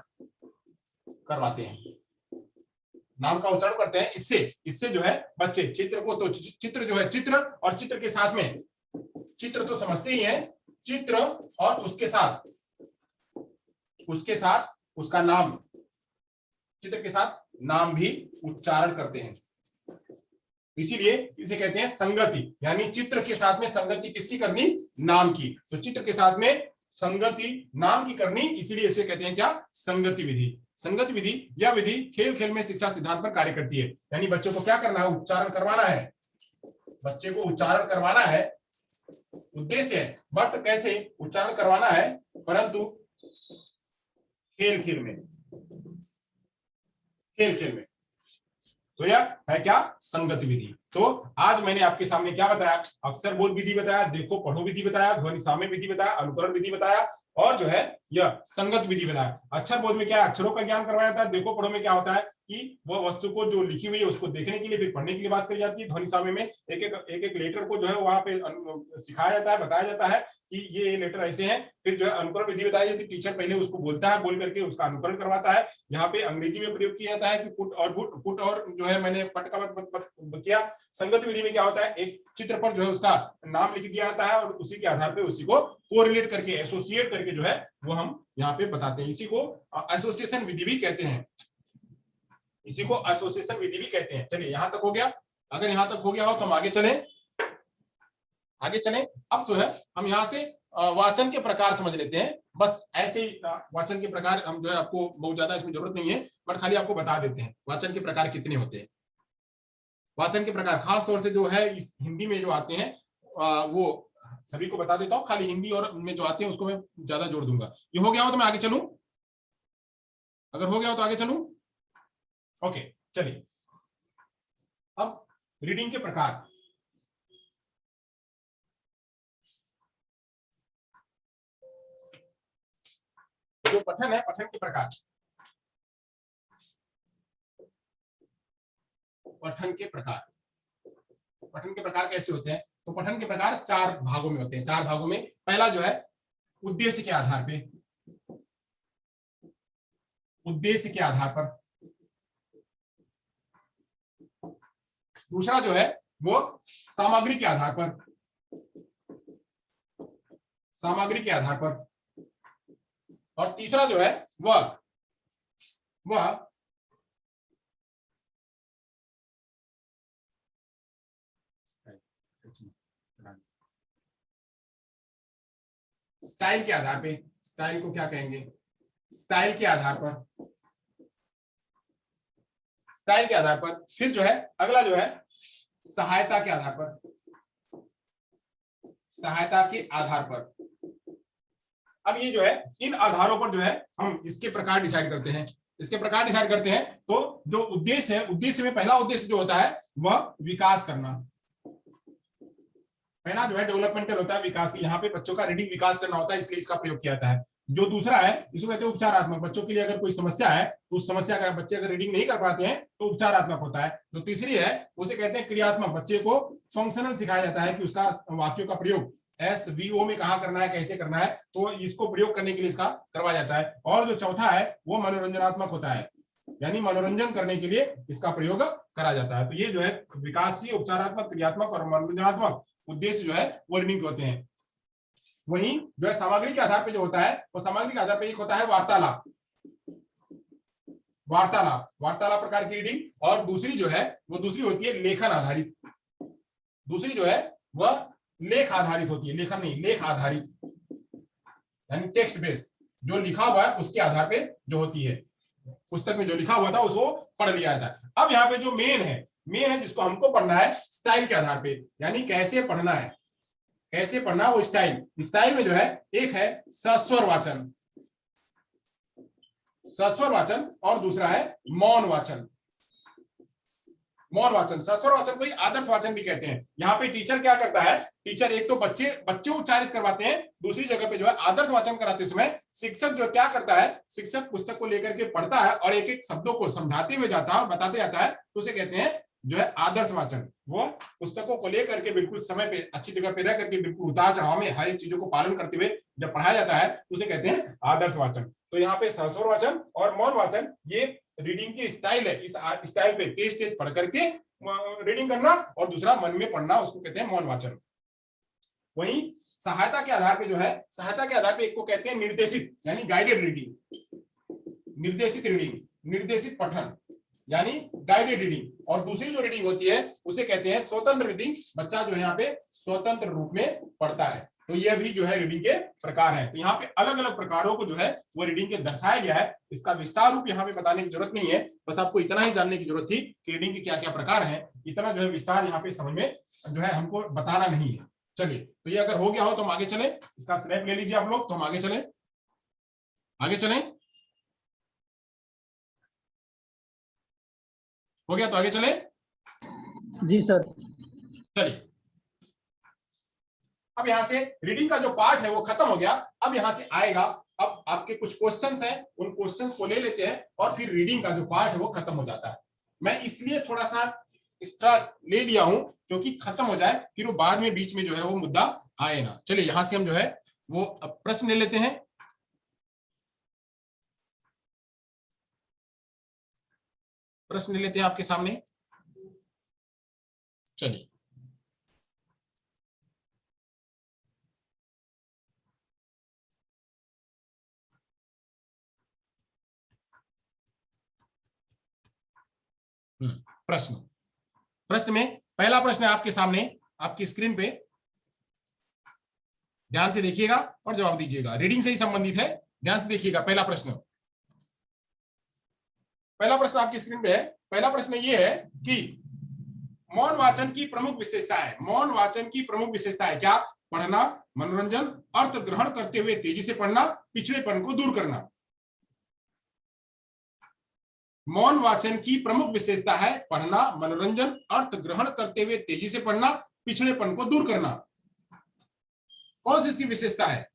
करवाते हैं, नाम का उच्चारण करते हैं। इससे जो है बच्चे चित्र को, तो चित्र जो है, चित्र और चित्र के साथ में, चित्र तो समझते ही हैं, चित्र और उसके साथ उसका नाम, चित्र के साथ नाम भी उच्चारण करते हैं। इसीलिए इसे कहते हैं संगति। यानी चित्र के साथ में संगति किसकी करनी? नाम की। तो चित्र के साथ में संगति नाम की करनी, इसीलिए इसे कहते हैं क्या? संगति विधि। संगति विधि, यह विधि खेल खेल में शिक्षा सिद्धांत पर कार्य करती है। यानी बच्चों को क्या करना है? उच्चारण करवाना है, बच्चे को उच्चारण करवाना है, उद्देश्य है। बट कैसे उच्चारण करवाना है? परंतु खेल खेल में। तो यह है क्या? संगति विधि। तो आज मैंने आपके सामने क्या बताया? अक्षर बोध विधि बताया, देखो पढ़ो विधि बताया, ध्वनि साम्य विधि बताया, अनुकरण विधि बताया, और जो है यह संगत विधि बताया। अक्षर बोध में क्या है, अक्षरों का ज्ञान करवाया जाता है। देखो पढ़ो में क्या होता है कि वह वस्तु को जो लिखी हुई है उसको देखने के लिए फिर पढ़ने के लिए बात करी जाती है। ध्वनि साम्य में एक एक लेटर को जो है वहां पे सिखाया जाता है, बताया जाता है कि ये लेटर ऐसे हैं। फिर जो है अनुकरण विधि बताई जाती है, टीचर पहले उसको बोलता है, बोल करके उसका अनुकरण करवाता है। यहाँ पे अंग्रेजी में प्रयोग किया जाता है कि पुट और जो है मैंने पट का किया। संगत विधि में क्या होता है, एक चित्र पर जो है उसका नाम लिख दिया जाता है और उसी के आधार पर उसी को कोरिलेट करके, एसोसिएट करके जो है वो हम यहाँ पे बताते हैं। इसी को एसोसिएशन विधि भी कहते हैं, इसी को एसोसिएशन विधि भी कहते हैं। चलिए यहां तक हो गया। अगर यहां तक हो गया हो तो हम आगे चलें। अब तो है हम यहाँ से वाचन के प्रकार समझ लेते हैं। बस ऐसे ही वाचन के प्रकार हम जो है, आपको बहुत ज्यादा इसमें जरूरत नहीं है, बट खाली आपको बता देते हैं वाचन के प्रकार कितने होते हैं। वाचन के प्रकार खास तौर से जो है इस हिंदी में जो आते हैं वो सभी को बता देता हूँ। खाली हिंदी और में जो आते हैं उसको मैं ज्यादा जोड़ दूंगा। ये हो गया हो तो मैं आगे चलूं, अगर हो गया हो तो आगे चलूं। ओके चलिए, अब रीडिंग के प्रकार। जो पठन है, पठन के प्रकार, पठन के प्रकार, पठन के प्रकार कैसे होते हैं? तो पठन के प्रकार 4 भागों में होते हैं। 4 भागों में पहला जो है उद्देश्य के आधार पे, उद्देश्य के आधार पर। दूसरा जो है वो सामग्री के आधार पर, सामग्री के आधार पर। और तीसरा जो है वह स्टाइल के आधार पे। स्टाइल को क्या कहेंगे? स्टाइल के आधार पर, स्टाइल के आधार पर। फिर जो है अगला जो है सहायता के आधार पर, सहायता के आधार पर। अब ये जो है इन आधारों पर जो है हम इसके प्रकार डिसाइड करते हैं, इसके प्रकार डिसाइड करते हैं। तो जो उद्देश्य है, उद्देश्य में पहला उद्देश्य जो होता है वह विकास करना। पहला जो है डेवलपमेंटल होता है, विकास। यहाँ पे बच्चों का रीडिंग विकास करना होता है, इसलिए इसका प्रयोग किया जाता है। जो दूसरा है इसको कहते हैं उपचारात्मक। बच्चों के लिए अगर कोई समस्या है तो उस समस्या का बच्चे अगर रीडिंग नहीं कर पाते हैं तो उपचारात्मक होता है। जो तीसरी है उसे कहते हैं क्रियात्मक। बच्चे को फंक्शनल सिखाया जाता है कि उसका वाक्यों का प्रयोग SVO में कहाँ करना है, कैसे करना है, तो इसको प्रयोग करने के लिए इसका करवाया जाता है। और जो चौथा है वो मनोरंजनात्मक होता है, यानी मनोरंजन करने के लिए इसका प्रयोग करा जाता है। तो ये जो है विकासीय, उपचारात्मक, क्रियात्मक और मनोरंजनात्मक उद्देश्य जो है वो रीडिंग होते हैं। वहीं जो है सामग्री के आधार पे जो होता है वो सामग्री के आधार पे एक होता है वार्तालाप, वार्तालाप, वार्तालाप प्रकार की रीडिंग। और दूसरी जो है वो दूसरी होती है लेखन आधारित। दूसरी जो है वह लेख आधारित होती है, लेखन नहीं, लेख आधारित, यानी टेक्स्ट बेस्ड। जो लिखा हुआ है उसके आधार पे जो होती है, पुस्तक में जो लिखा हुआ था उसको पढ़ लिया जाता है। अब यहाँ पे जो मेन है जिसको हमको पढ़ना है स्टाइल के आधार पे, यानी कैसे पढ़ना है, कैसे पढ़ना वो स्टाइल। स्टाइल में जो है एक है सस्वर वाचन, सस्वर वाचन, और दूसरा है मौन वाचन। मौन वाचन, सस्वर वाचन को आदर्श वाचन भी कहते हैं। यहाँ पे टीचर क्या करता है, टीचर एक तो बच्चे उच्चारित करवाते हैं, दूसरी जगह पे जो है आदर्श वाचन कराते समय शिक्षक जो क्या करता है, शिक्षक पुस्तक को लेकर के पढ़ता है और एक एक शब्दों को समझाते हुए जाता है, बताते जाता है, तो उसे कहते हैं जो है आदर्श वाचन। वो पुस्तकों को लेकर के बिल्कुल समय पे अच्छी जगह पे रह करके बिल्कुल उतार चढ़ाव में हर एक चीजों को पालन करते हुए जब पढ़ाया जाता है तो उसे कहते हैं आदर्श वाचन। तो यहाँ पे सस्वर वाचन और मौन वाचन ये रीडिंग की स्टाइल है। इस स्टाइल पे तेज तेज पढ़ करके रीडिंग करना और दूसरा मन में पढ़ना, उसको कहते हैं मौन वाचन। वहीं सहायता के आधार पे जो है, सहायता के आधार पे एक को कहते हैं निर्देशित, यानी गाइडेड रीडिंग, निर्देशित रीडिंग, निर्देशित पठन, यानी गाइडेड रीडिंग। और दूसरी जो रीडिंग होती है उसे कहते हैं स्वतंत्र रीडिंग। बच्चा जो है यहाँ पे स्वतंत्र रूप में पढ़ता है। तो यह भी जो है रीडिंग के प्रकार है। तो यहाँ पे अलग अलग प्रकारों को जो है वो रीडिंग के दर्शाया गया है। इसका विस्तार रूप यहाँ पे बताने की जरूरत नहीं है, बस आपको इतना ही जानने की जरूरत थी कि रीडिंग के क्या क्या प्रकार हैं। इतना जो है विस्तार यहाँ पे समझ में जो है हमको बताना नहीं है। चलिए, तो ये अगर हो गया हो तो हम आगे चले। इसका स्नैप ले लीजिए आप लोग, तो हम आगे चले, आगे चले। हो गया तो आगे चले। जी सर। चलिए, अब यहां से रीडिंग का जो पार्ट है वो खत्म हो गया। अब यहां से आएगा अब आपके कुछ क्वेश्चंस हैं, उन क्वेश्चंस को ले लेते हैं और फिर रीडिंग का जो पार्ट है वो खत्म हो जाता है। मैं इसलिए थोड़ा सा एक्स्ट्रा ले लिया हूं क्योंकि खत्म हो जाए, फिर वो बाद में बीच में जो है वो मुद्दा आए ना। चलिए यहां से हम जो है वो प्रश्न ले लेते हैं। प्रश्न ले लेते हैं आपके सामने। चलिए प्रश्न प्रश्न में पहला प्रश्न है आपके सामने, आपकी स्क्रीन पे, ध्यान से देखिएगा और जवाब दीजिएगा। रीडिंग से ही संबंधित है, ध्यान से देखिएगा। पहला प्रश्न आपकी स्क्रीन पे है। पहला प्रश्न ये है कि मौन वाचन की प्रमुख विशेषता है। मौन वाचन की प्रमुख विशेषता है क्या? पढ़ना, मनोरंजन, अर्थ ग्रहण करते हुए तेजी से पढ़ना, पिछड़ेपन को दूर करना। मौन वाचन की प्रमुख विशेषता है पढ़ना, मनोरंजन, अर्थ ग्रहण करते हुए तेजी से पढ़ना, पिछड़ेपन को दूर करना। कौन सी इसकी विशेषता है?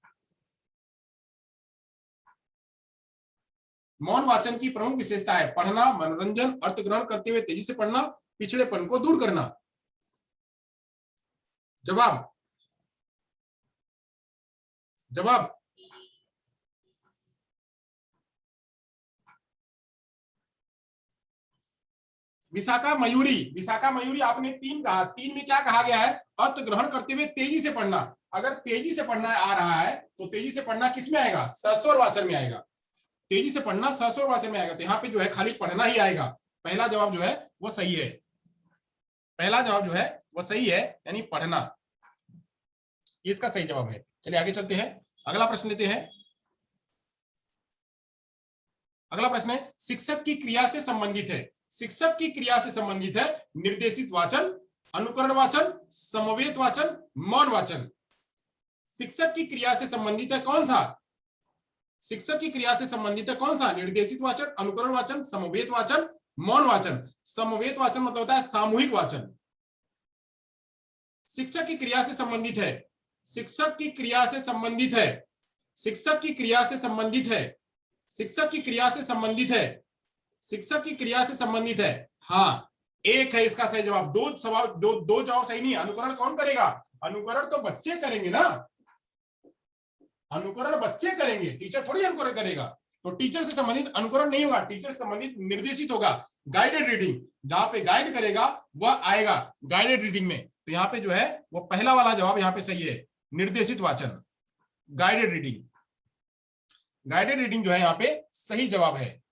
मौन वाचन की प्रमुख विशेषता है पढ़ना, मनोरंजन, अर्थ ग्रहण करते हुए तेजी से पढ़ना, पिछड़ेपन को दूर करना। जवाब जवाब विशाखा मयूरी आपने 3 कहा। 3 में क्या कहा गया है? अर्थ ग्रहण करते हुए तेजी से पढ़ना। अगर तेजी से पढ़ना आ रहा है तो तेजी से पढ़ना किस में आएगा? सस्वर वाचन में आएगा। तेजी से पढ़ना सस्वर वाचन में आएगा, तो यहाँ पे जो है खाली पढ़ना ही आएगा। पहला जवाब जो है वो सही है। पहला जवाब जो है वो सही है, यानी पढ़ना, ये इसका सही जवाब है। चलिए आगे चलते हैं, अगला प्रश्न लेते हैं। अगला प्रश्न है शिक्षक की क्रिया से संबंधित है। शिक्षक की क्रिया से संबंधित है निर्देशित वाचन, अनुकरण वाचन, समवेत वाचन, मौन वाचन। शिक्षक की क्रिया से संबंधित है कौन सा? शिक्षक की क्रिया से संबंधित है कौन सा? निर्देशित वाचन, अनुकरण वाचन, समवेत वाचन, मौन वाचन। समवेत वाचन मतलब होता है सामूहिक वाचन। शिक्षक की क्रिया से संबंधित है, शिक्षक की क्रिया से संबंधित है, शिक्षक की क्रिया से संबंधित है, शिक्षक की क्रिया से संबंधित है, शिक्षक की क्रिया से संबंधित है। हाँ, एक है इसका सही जवाब। दो जवाब सही नहीं। अनुकरण कौन करेगा? अनुकरण तो बच्चे करेंगे ना, अनुकरण बच्चे करेंगे, टीचर थोड़ी अनुकरण करेगा। तो टीचर से संबंधित अनुकरण नहीं होगा, टीचर से संबंधित निर्देशित होगा। गाइडेड रीडिंग, जहां पे गाइड करेगा वह आएगा गाइडेड रीडिंग में। तो यहाँ पे जो है वो पहला वाला जवाब यहाँ पे सही है, निर्देशित वाचन, गाइडेड रीडिंग। गाइडेड रीडिंग जो है यहाँ पे सही जवाब है।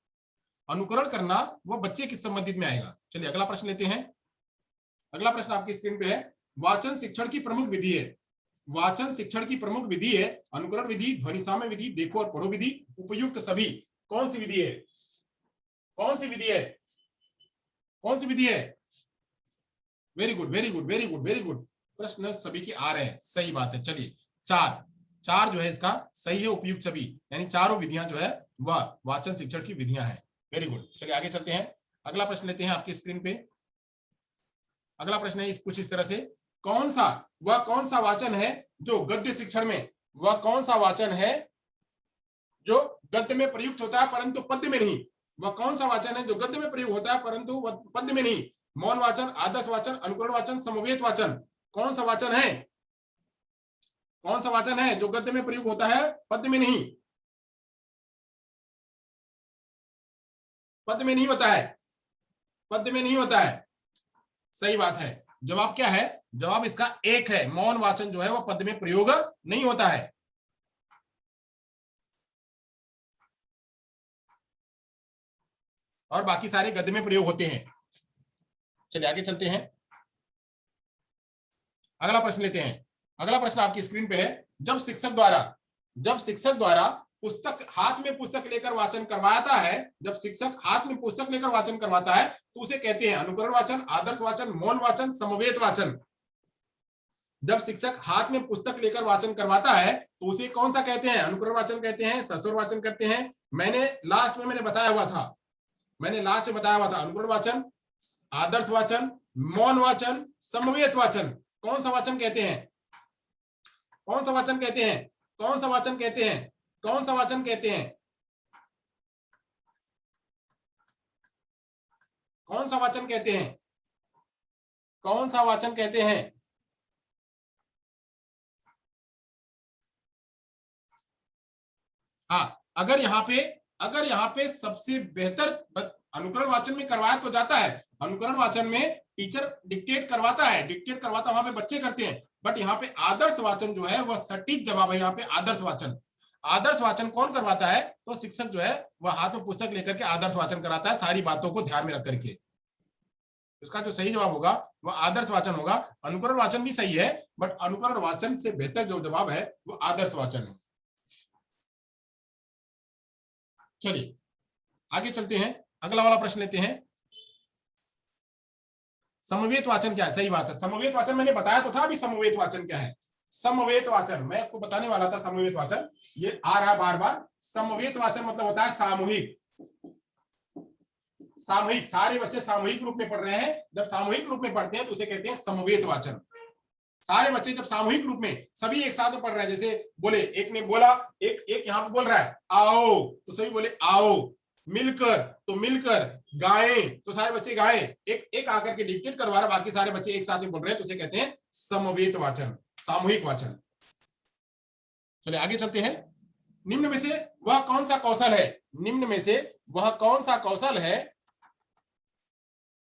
अनुकरण करना वो बच्चे के संबंधित में आएगा। चलिए अगला प्रश्न लेते हैं। अगला प्रश्न आपकी स्क्रीन पे है, वाचन शिक्षण की प्रमुख विधि है। वाचन शिक्षण की प्रमुख विधि है अनुकरण विधि, ध्वनि साम्य विधि, देखो और पढ़ो विधि, उपयुक्त सभी। कौन सी विधि है? कौन सी विधि है? कौन सी विधि है? Very good, very good, very good, very good. प्रश्न सभी के आ रहे हैं, सही बात है। चलिए चार जो है इसका सही है, उपयुक्त सभी, यानी चारों विधियां जो है वह वाचन शिक्षण की विधियां हैं। Very good. चलिए आगे चलते हैं, अगला प्रश्न लेते हैं आपकी स्क्रीन पे। अगला प्रश्न है कुछ इस तरह से, कौन सा वाचन है जो गद्य शिक्षण में, वह कौन सा वाचन है जो गद्य में प्रयुक्त होता है परंतु पद्य में नहीं? वह कौन सा वाचन है जो गद्य में प्रयुक्त होता है परंतु पद्य में नहीं? मौन वाचन, आदर्श वाचन, अनुकरण वाचन, समवेत वाचन। कौन सा वाचन है? कौन सा वाचन है जो गद्य में प्रयुक्त होता है पद्य में नहीं? पद्य में नहीं होता है, पद्य में नहीं होता है। सही बात है। जवाब क्या है? जवाब इसका एक है, मौन वाचन जो है वो पद्य में प्रयोग नहीं होता है। और बाकी सारे गद्य में प्रयोग होते हैं। चलिए आगे चलते हैं, अगला प्रश्न लेते हैं। अगला प्रश्न आपकी स्क्रीन पे है, जब शिक्षक द्वारा पुस्तक हाथ में पुस्तक लेकर वाचन करवाता है, जब शिक्षक हाथ में पुस्तक लेकर वाचन करवाता है तो उसे कहते हैं अनुकरण वाचन, आदर्श वाचन, मौन वाचन, समवेत वाचन। जब शिक्षक हाथ में पुस्तक लेकर वाचन करवाता है तो उसे कौन सा कहते हैं? अनुकरण वाचन कहते हैं, सस्वर वाचन कहते हैं। मैंने लास्ट में बताया हुआ था, अनुकरण वाचन, आदर्श वाचन, मौन वाचन, समवेत वाचन। कौन सा वाचन कहते हैं? कौन सा वाचन कहते हैं? कौन सा वाचन कहते हैं? कौन सा वाचन कहते हैं? कौन सा वाचन कहते हैं? कौन सा वाचन कहते हैं? हाँ, अगर यहाँ पे सबसे बेहतर अनुकरण वाचन में करवाया तो जाता है, अनुकरण वाचन में टीचर डिक्टेट करवाता वहां पे बच्चे करते हैं, बट यहाँ पे आदर्श वाचन जो है वह सटीक जवाब है। यहाँ पे आदर्श वाचन कौन करवाता है? तो शिक्षक जो है वह हाथ में पुस्तक लेकर के आदर्श वाचन कराता है, सारी बातों को ध्यान में रख करके। इसका जो सही जवाब होगा वह आदर्श वाचन होगा। अनुकरण वाचन भी सही है, बट अनुकरण वाचन से बेहतर जो जवाब है वो आदर्श वाचन है। चलिए आगे चलते हैं, अगला वाला प्रश्न लेते हैं। समवेत वाचन क्या है? सही बात है, समवेत वाचन मैंने बताया तो था अभी समवेत वाचन क्या है। समवेत वाचन मैं आपको बताने वाला था। समवेत वाचन ये आ रहा बार बार। समवेत वाचन मतलब होता है सामूहिक। सारे बच्चे सामूहिक रूप में पढ़ रहे हैं, जब सामूहिक रूप में पढ़ते हैं तो उसे कहते हैं समवेत वाचन। सारे बच्चे जब सामूहिक रूप में सभी एक साथ में पढ़ रहे हैं, जैसे बोले एक ने बोला, एक यहाँ पे बोल रहा है आओ तो सभी बोले आओ, मिलकर तो मिलकर, गाएं तो सारे बच्चे गाएं, एक आकर के डिक्टेट करवा रहा, बाकी सारे बच्चे एक साथ में बोल रहे हैं तो उसे कहते हैं समवेत वाचन, सामूहिक वाचन। चलिए आगे चलते हैं। निम्न में से वह कौन सा कौशल है? निम्न में से वह कौन सा कौशल है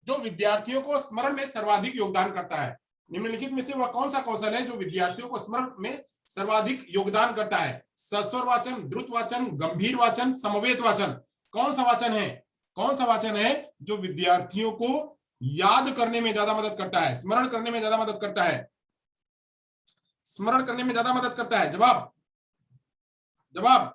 जो विद्यार्थियों को स्मरण में सर्वाधिक योगदान करता है? निम्नलिखित में से वह कौन सा कौशल है जो विद्यार्थियों को स्मरण में सर्वाधिक योगदान करता है? सस्वर वाचन, द्रुत वाचन, गंभीर वाचन, समवेत वाचन। कौन सा वाचन है? कौन सा वाचन है जो विद्यार्थियों को याद करने में ज्यादा मदद करता है, स्मरण करने में ज्यादा मदद करता है, स्मरण करने में ज्यादा मदद करता है? जवाब जवाब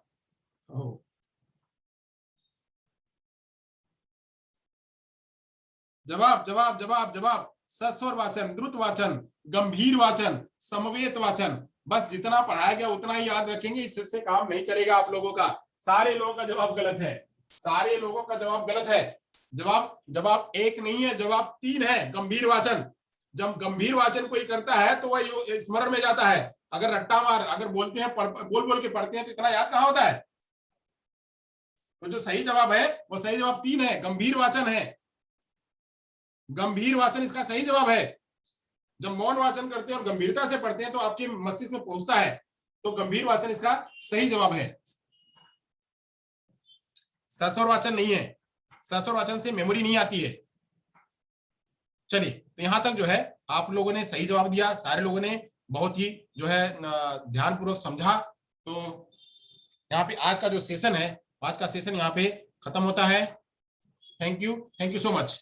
जवाब जवाब जवाब जवाब सस्वर वाचन, द्रुत वाचन, गंभीर वाचन, समवेत वाचन। बस जितना पढ़ाया गया उतना ही याद रखेंगे, इससे काम नहीं चलेगा आप लोगों का। सारे लोगों का जवाब गलत है, सारे लोगों का जवाब गलत है। जवाब एक नहीं है, जवाब 3 है। गंभीर वाचन, जब गंभीर वाचन कोई करता है तो वह स्मरण में जाता है। अगर रट्टा मार, अगर बोलते हैं बोल बोल के पढ़ते हैं तो इतना याद कहाँ होता है? तो जो सही जवाब है वो सही जवाब 3 है, गंभीर वाचन है। गंभीर वाचन इसका सही जवाब है। जब मौन वाचन करते हैं और गंभीरता से पढ़ते हैं तो आपके मस्तिष्क में पहुंचता है, तो गंभीर वाचन इसका सही जवाब है। सस्वर वाचन नहीं है, सस्वर वाचन से मेमोरी नहीं आती है। चलिए तो यहां तक जो है आप लोगों ने सही जवाब दिया, सारे लोगों ने बहुत ही जो है ध्यानपूर्वक समझा। तो यहाँ पे आज का जो सेशन है, आज का सेशन यहाँ पे खत्म होता है। Thank you so much.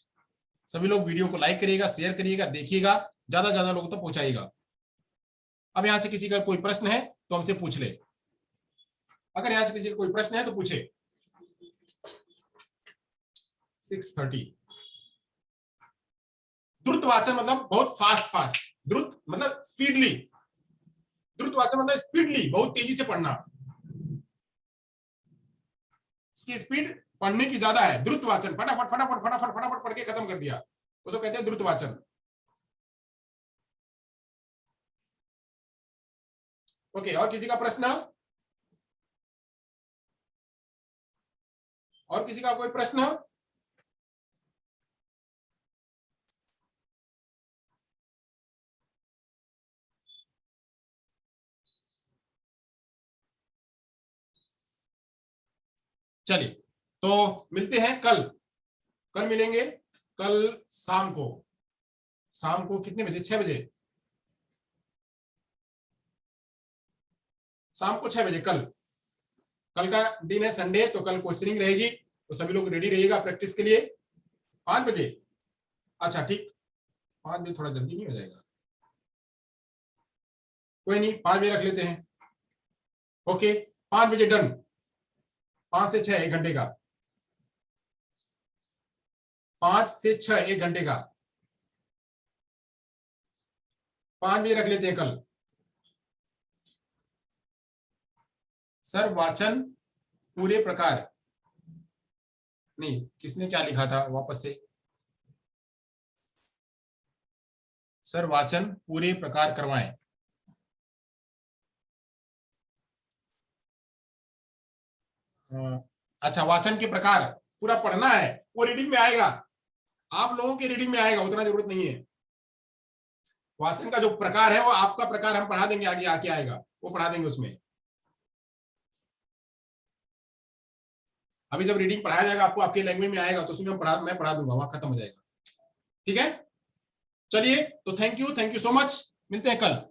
सभी लोग वीडियो को लाइक करिएगा, शेयर करिएगा, देखिएगा, ज्यादा से ज्यादा लोगों तक पहुंचाइएगा। अब यहां से किसी का कोई प्रश्न है तो हमसे पूछ ले। अगर यहां से किसी का कोई प्रश्न है तो पूछे। 6:30। द्रुत वाचन मतलब बहुत फास्ट, द्रुत मतलब स्पीडली, द्रुत वाचन मतलब स्पीडली, बहुत तेजी से पढ़ना, इसकी स्पीड पढ़ने की ज्यादा है। द्रुत वाचन फटाफट फटाफट फटाफट फटाफट पढ़ के खत्म कर दिया, उसको कहते हैं द्रुत वाचन। ओके, और किसी का प्रश्न? और किसी का कोई प्रश्न? चलिए तो मिलते हैं कल मिलेंगे। कल शाम को कितने बजे? 6 बजे, शाम को 6 बजे। कल का दिन है संडे, तो कल क्वेश्चनिंग रहेगी, तो सभी लोग रेडी रहिएगा प्रैक्टिस के लिए। 5 बजे, अच्छा ठीक, 5 बजे थोड़ा जल्दी नहीं हो जाएगा? कोई नहीं, 5 बजे रख लेते हैं। ओके, 5 बजे डन। 5 से 6 1 घंटे का, 5 से 6 1 घंटे का, 5 बजे रख लेते हैं कल। सर वाचन पूरे प्रकार नहीं, किसने क्या लिखा था वापस से? सर वाचन पूरे प्रकार करवाएं। अच्छा, वाचन के प्रकार पूरा पढ़ना है, वो रीडिंग में आएगा, आप लोगों के रीडिंग में आएगा, उतना जरूरत नहीं है। वाचन का जो प्रकार है वो आपका प्रकार हम पढ़ा देंगे, आगे आके आएगा, वो पढ़ा देंगे उसमें। अभी जब रीडिंग पढ़ाया जाएगा आपको, आपके लैंग्वेज में आएगा, तो उसमें मैं पढ़ा दूंगा, वहां खत्म हो जाएगा। ठीक है, चलिए, तो थैंक यू सो मच, मिलते हैं कल।